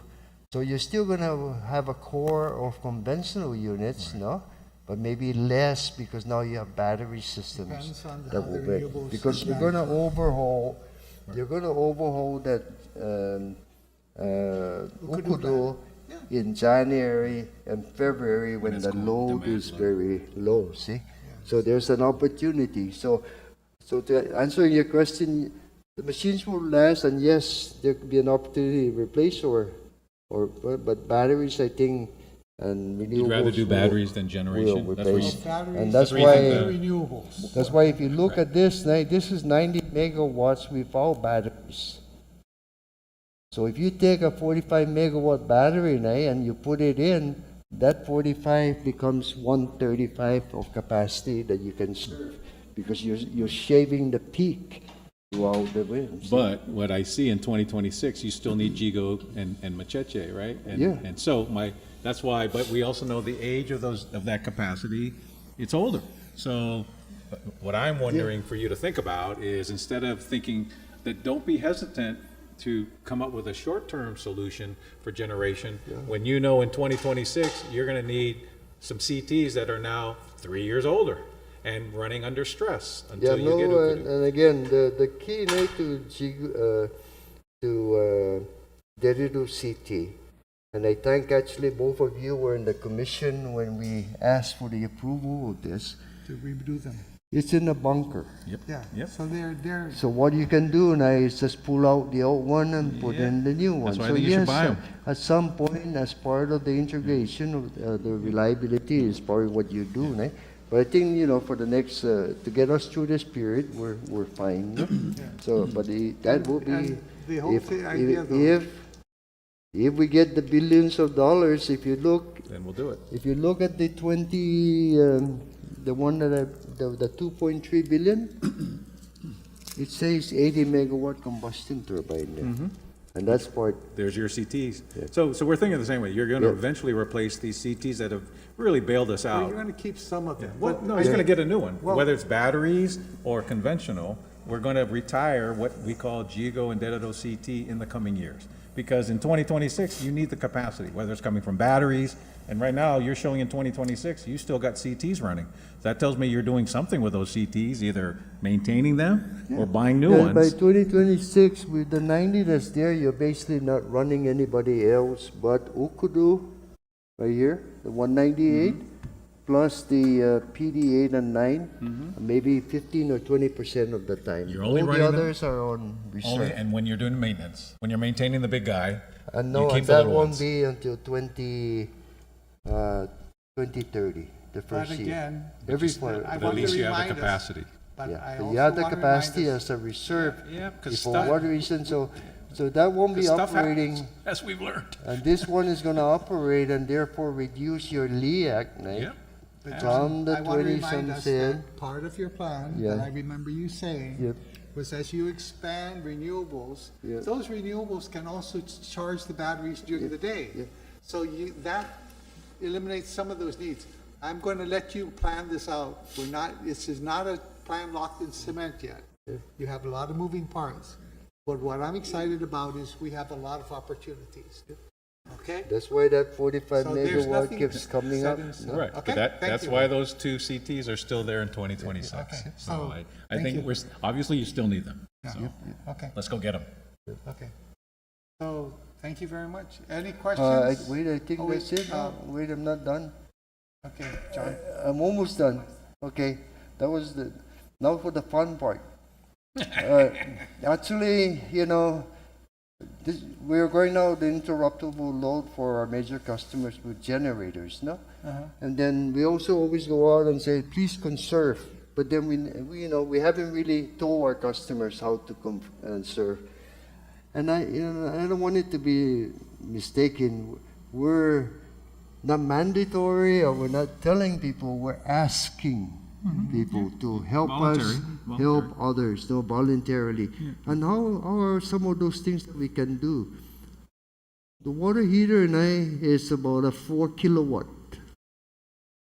So you're still gonna have a core of conventional units, no? But maybe less because now you have battery systems Depends on that how will the break. renewables Because you're manage. gonna overhaul, you're gonna overhaul that Ukudo in January and February when it's the cool, load demand's is low. very low, see? So there's an opportunity. So to answer your question, the machines will last, and yes, there could be an opportunity to replace but batteries, I think, and renewables. You'd rather do will- batteries than will generation? That's where replace. you- Batteries, And that's where you think why, the- renewables. that's why if you look at this, this is 90 megawatts without batteries. So if you take a 45 megawatt battery and you put it in, that 45 becomes 135 of capacity that you can serve because you're shaving the peak throughout the winds. But what I see in 2026, you still need Jigo and Macheche, right? And, Yeah. And so that's why, but we also know the age of that capacity, it's older. So what I'm wondering for you to think about is instead of thinking that, don't be hesitant to come up with a short-term solution for generation, when you know in 2026, you're gonna need some CTs that are now 3 years older and running under stress Yeah, until you get no, Ukudu. and again, the key now to Deridu CT, and I thank actually both of you were in the commission when we asked for the approval of this. To redo them. It's in a bunker. Yeah, Yep. so they're, So what you can do now is just pull out the old one and put in the new one. That's why I So think you should yes, buy 'em. at some point, as part of the integration of the reliability is part of what you do, right? But I think for the next to get us through this period, we're fine. no? So, but that will be and the whole if idea if, though. if we get the billions of dollars. If you look Then we'll do it. if you look at the the one the 2.3 billion, it says 80 megawatt combustion turbine there. And that's part, There's your CTs. So we're thinking the same way. You're gonna Yeah. eventually replace these CTs that have really bailed us Well, out. you're gonna keep some of them. Well, but no, I he's gonna think- get a new one. Well- Whether it's batteries or conventional, we're gonna retire what we call Jigo and Dededo CT in the coming years. Because in 2026, you need the capacity, whether it's coming from batteries, and right now, you're showing in 2026, you still got CTs running. That tells me you're doing something with those CTs, either maintaining them or buying new by ones. 2026, with the 90 that's there, you're basically not running anybody else but Ukudu right here, the 198, plus the PD 8 and 9, maybe 15 or 20% of the time. You're only All the running them- others are on reserve. Only, and when you're doing maintenance, when you're maintaining the big guy, And you no, keep and the that little won't ones. be until 2030, the But first year. again, Every but part. I But at want to least you have the remind us, capacity. but I Yeah, also you have the want to remind capacity us- as a reserve. Yeah, 'cause if for stuff- what reason, so that won't be Stuff operating, happens, as we've learned. and this one is gonna operate and therefore reduce your LEAC, right? Yep. But From John, the I want to 20 remind us sunset. that part of your plan, Yeah. that I remember you saying, Yep. was as you expand renewables, Yeah. those renewables can also charge the batteries during the day. Yeah. So that eliminates some of those needs. I'm going to let you plan this out. This is not a plan locked in cement yet. You have a lot of moving parts. But what I'm excited about is we have a lot of opportunities. Okay? That's why that 45 So there's megawatt nothing keeps coming set up. in stone. no? Right, Okay, but thank that's you. why those two CTs are still there in 2026. Okay, So so, I thank think you. obviously you still need them. Yeah. So Okay, let's go get them. okay. So, thank you very much. Any I questions? think Oh, wait, that's it. Wait, I'm not done. Okay, John. I'm almost done. Okay, that was now for the fun part. Actually, we're going now the interruptible load for our major customers with generators, no? And then we also always go out and say, please conserve. But then we haven't really told our customers how to conserve. And I don't want it to be mistaken. We're not mandatory or we're not telling people, we're asking people to help us help others, voluntarily. And how are some of those things that we can do? The water heater and I is about a 4 kilowatt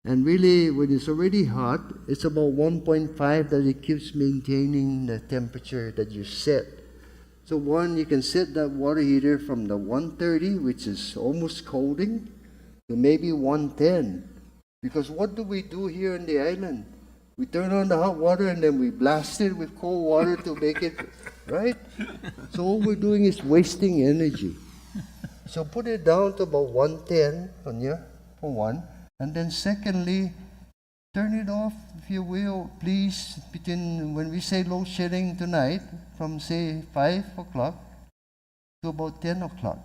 And really, when it's already hot, it's about 1.5 that it keeps maintaining the temperature that you set. So one, you can set that water heater from the 130, which is almost scalding, to maybe 110. Because what do we do here on the island? We turn on the hot water and then we blast it with cold water to make it, right? So all we're doing is wasting energy. So put it down to about 110 on you, for one. And then secondly, turn it off, if you will, please, between when we say load shedding tonight, from say 5 o'clock to about 10 o'clock.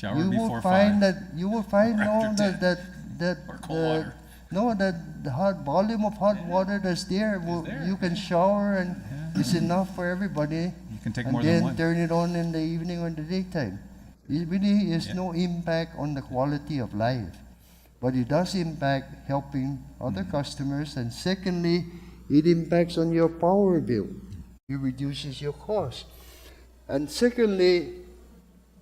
Shower You before will find 5. that you will find Or no after that Or cold water. no that the hot volume of hot water that's there will there. you can shower and it's enough for everybody. You can take and more then than one. turn it on in the evening or in the daytime. It really is no impact on the quality of life, but it does impact helping other customers. And secondly, it impacts on your power bill. It reduces your cost. And secondly,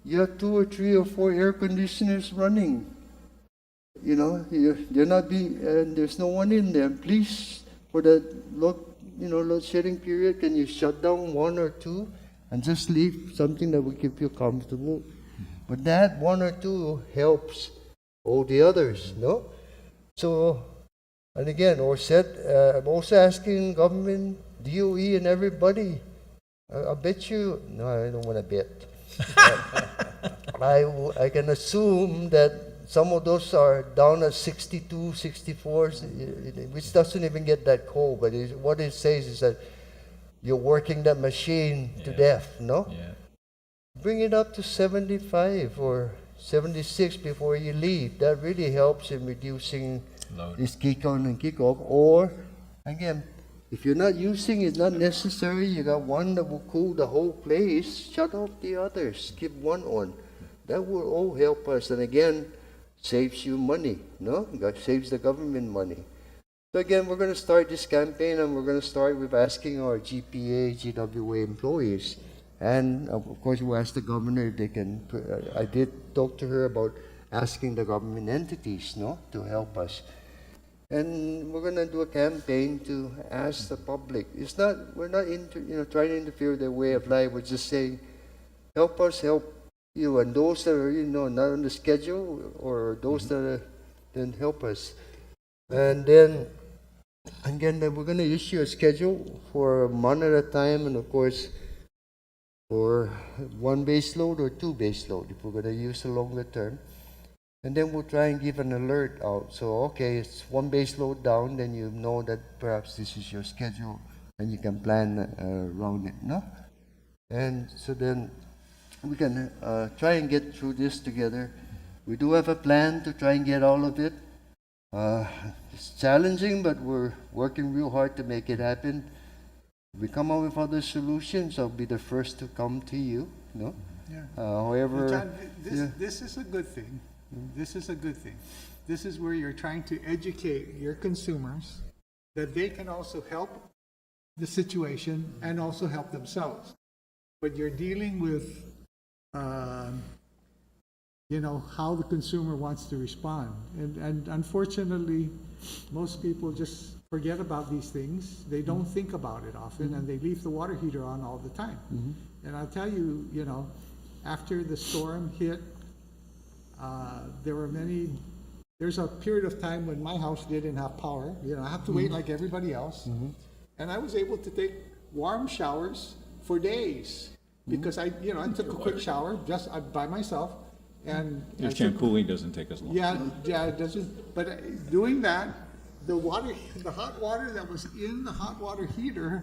you have 2 or 3 or 4 air conditioners running. You know, they're not being, and there's no one in there. Please, for the load shedding period, can you shut down 1 or 2 and just leave something that will keep you comfortable? But that 1 or 2 helps all the others, no? So, and again, I'm also asking government, DOE, and everybody. I bet you, no, I don't want to bet. I can assume that some of those are down at 62, 64, which doesn't even get that cold. But what it says is that you're working that machine to death, no? Yeah. Bring it up to 75 or 76 before you leave. That really helps in reducing Load. this kick on and kick off. Or, again, if you're not using it, not necessary, you got one that will cool the whole place, shut off the others, keep one on. That will all help us. And again, saves you money, no? It saves the government money. So again, we're going to start this campaign, and we're going to start with asking our GPA, GWA employees. And of course, we'll ask the governor if they can. I did talk to her about asking the government entities, no, to help us. And we're going to do a campaign to ask the public. We're not trying to interfere with their way of life. We're just saying, help us help you. And those that are, not on the schedule, or those that are, then help us. And then, again, we're going to issue a schedule for a month at a time, and of course, for 1 base load or 2 base load, if we're going to use a longer term. And then we'll try and give an alert out. So, okay, it's 1 base load down, then you know that perhaps this is your schedule, and you can plan around it, no? And so then we can try and get through this together. We do have a plan to try and get all of it. It's challenging, but we're working real hard to make it happen. If we come up with other solutions, I'll be the first to come to you, no? Yeah. However, John, yeah. this is a good thing. This is a good thing. This is where you're trying to educate your consumers that they can also help the situation and also help themselves. But you're dealing with, how the consumer wants to respond. And unfortunately, most people just forget about these things. They don't think about it often, and they leave the water heater on all the time. And I'll tell you, after the storm hit, there's a period of time when my house didn't have power. I have to wait like everybody else. And I was able to take warm showers for days because I took a quick shower just by myself. And Your shampooing doesn't take as long. yeah, it doesn't. But doing that, the hot water that was in the hot water heater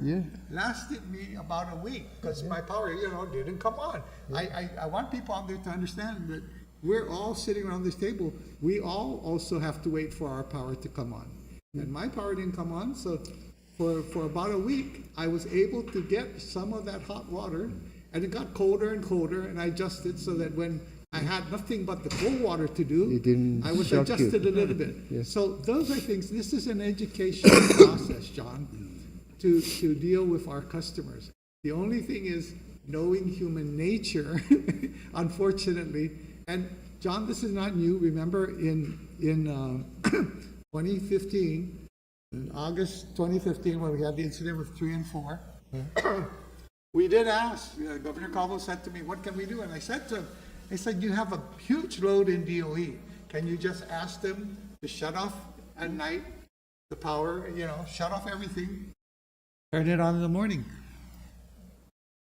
lasted me about a week because my power, didn't come on. I want people out there to understand that we're all sitting around this table. We all also have to wait for our power to come on. And my power didn't come on, so for about a week, I was able to get some of that hot water, and it got colder and colder, and I adjusted so that when I had nothing but the cold water to do, I was adjusted a little bit. Yes. So those are things, this is an educational process, John, to deal with our customers. The only thing is knowing human nature, unfortunately. And John, this is not new. Remember in 2015, in August 2015, when we had the incident with 3 and 4, we did ask, Governor Calvo said to me, what can we do? And I said to him, I said, you have a huge load in DOE. Can you just ask them to shut off at night the power, shut off everything, turn it on in the morning?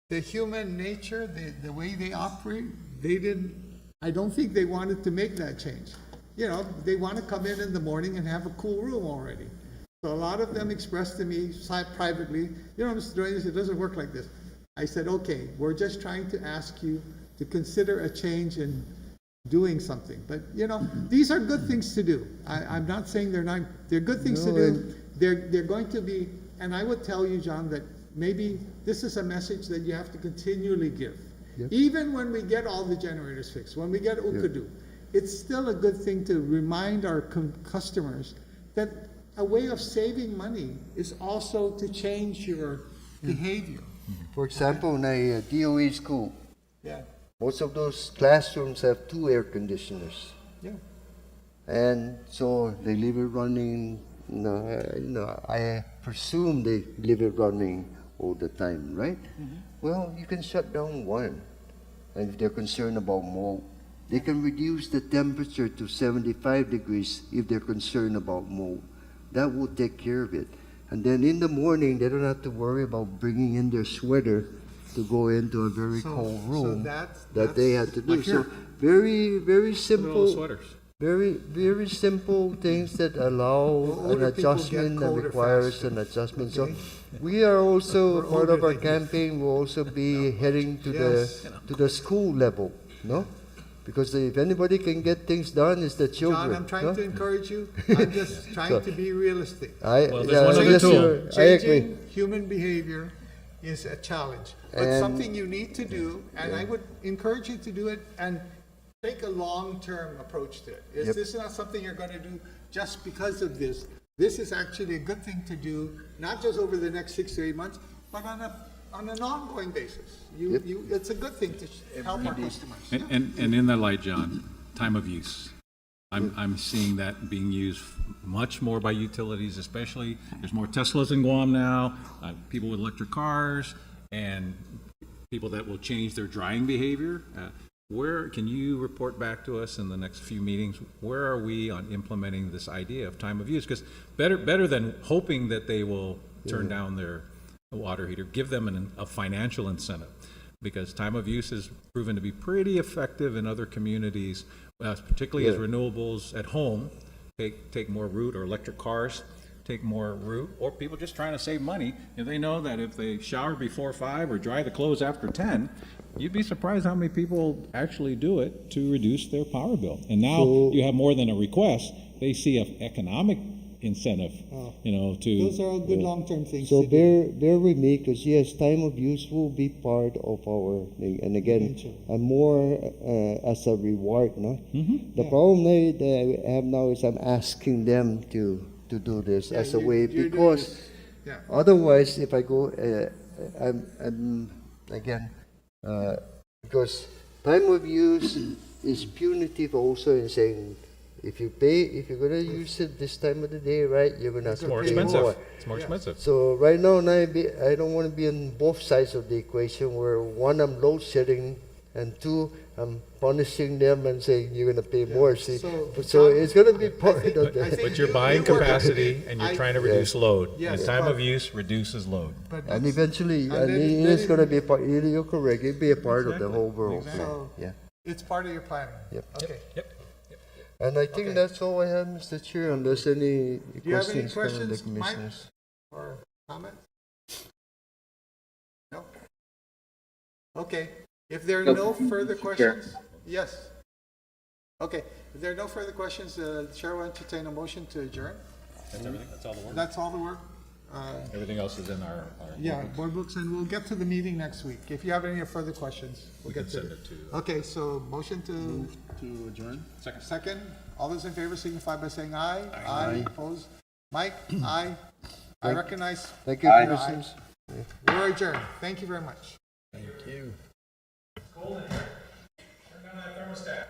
The human nature, the way they operate, I don't think they wanted to make that change. They want to come in the morning and have a cool room already. So a lot of them expressed to me privately, Mr. Duenas, it doesn't work like this. I said, okay, we're just trying to ask you to consider a change in doing something. But, these are good things to do. I'm not saying they're good things to do. They're going to be, and I would tell you, John, that maybe this is a message that you have to continually give. Yep. Even when we get all the generators fixed, when we get Ukadu, it's still a good thing to remind our customers that a way of saving money is also to change your behavior. For example, in a DOE school, Yeah. most of those classrooms have 2 air conditioners. Yeah. And so they leave it running. I presume they leave it running all the time, right? Well, you can shut down one. And if they're concerned about mold, they can reduce the temperature to 75 degrees if they're concerned about mold. That will take care of it. And then in the morning, they don't have to worry about bringing in their sweater to go into a very cold room that they had to do. Like So very, very simple. sweaters. Very, very simple things that allow an older people adjustment get that colder requires faster. an adjustment. So we are also, We're part of older our than campaign will also be heading to Yes. to the school level, no? Because if anybody can get things done, it's the children. John, I'm trying no? to encourage you. I'm just trying to be realistic. Well, there's one other yes, tool. sir, I agree. Changing human behavior is a challenge, but And- something you need to do, and I would encourage you to do it and take a long-term approach to it. Yep. This is not something you're going to do just because of this. This is actually a good thing to do, not just over the next 6 to 8 months, but on an ongoing basis. It's a good thing to help our customers. And in that light, John, time of use. I'm seeing that being used much more by utilities, especially, there's more Teslas in Guam now, people with electric cars, and people that will change their drying behavior. Where, can you report back to us in the next few meetings, where are we on implementing this idea of time of use? Because better than hoping that they will turn down their water heater, give them a financial incentive. Because time of use has proven to be pretty effective in other communities, particularly as renewables at home take more root, or electric cars take more root, or people just trying to save money. If they know that if they shower before 5 or dry the clothes after 10, you'd be surprised how many people actually do it to reduce their power bill. And now you have more than a request. They see an economic incentive, to. Those are all good long-term things So to do. bear with me, because yes, time of use will be part of our thing. And again, I'm more as a reward, no? The problem that I have now is I'm asking them to do this as a way, you're doing because this. Yeah. otherwise, if I go, I'm again, because time of use is punitive also in saying, if you're gonna use it this time of the day, right, you're gonna have to More pay expensive. more. It's more expensive. So right now, I don't want to be on both sides of the equation, where one, I'm load shedding, and two, I'm punishing them and saying you're going to pay more. See, so it's going to be part of I the. think But you're you- buying you work- capacity and you're trying to reduce load. Yes, And time but- of use reduces load. But And eventually, And then- it's then- going to be a part. You're correct. It'll be a part of the overall plan. So- Yeah. it's part of your planning. Yep. Okay. And I think that's all I have, Mr. Chair. Unless any Do you have any questions from the questions, Mike? commissioners. Or comment? No? Okay, if there are no further questions, yes. Okay, if there are no further questions, the chair will entertain a motion to adjourn. That's everything? That's all the work? That's all the work? Everything else is in our. Yeah, board books, and we'll get to the meeting next week. If you have any further questions, we'll get to send it. it to- Okay, so motion to adjourn? second. All those in favor signify by saying aye. Aye. Opposed? Mike? Aye. I recognize. Thank you, Aye. commissioners. We're adjourned. Thank you very much. Thank you. It's cold in here. Turn down that thermostat.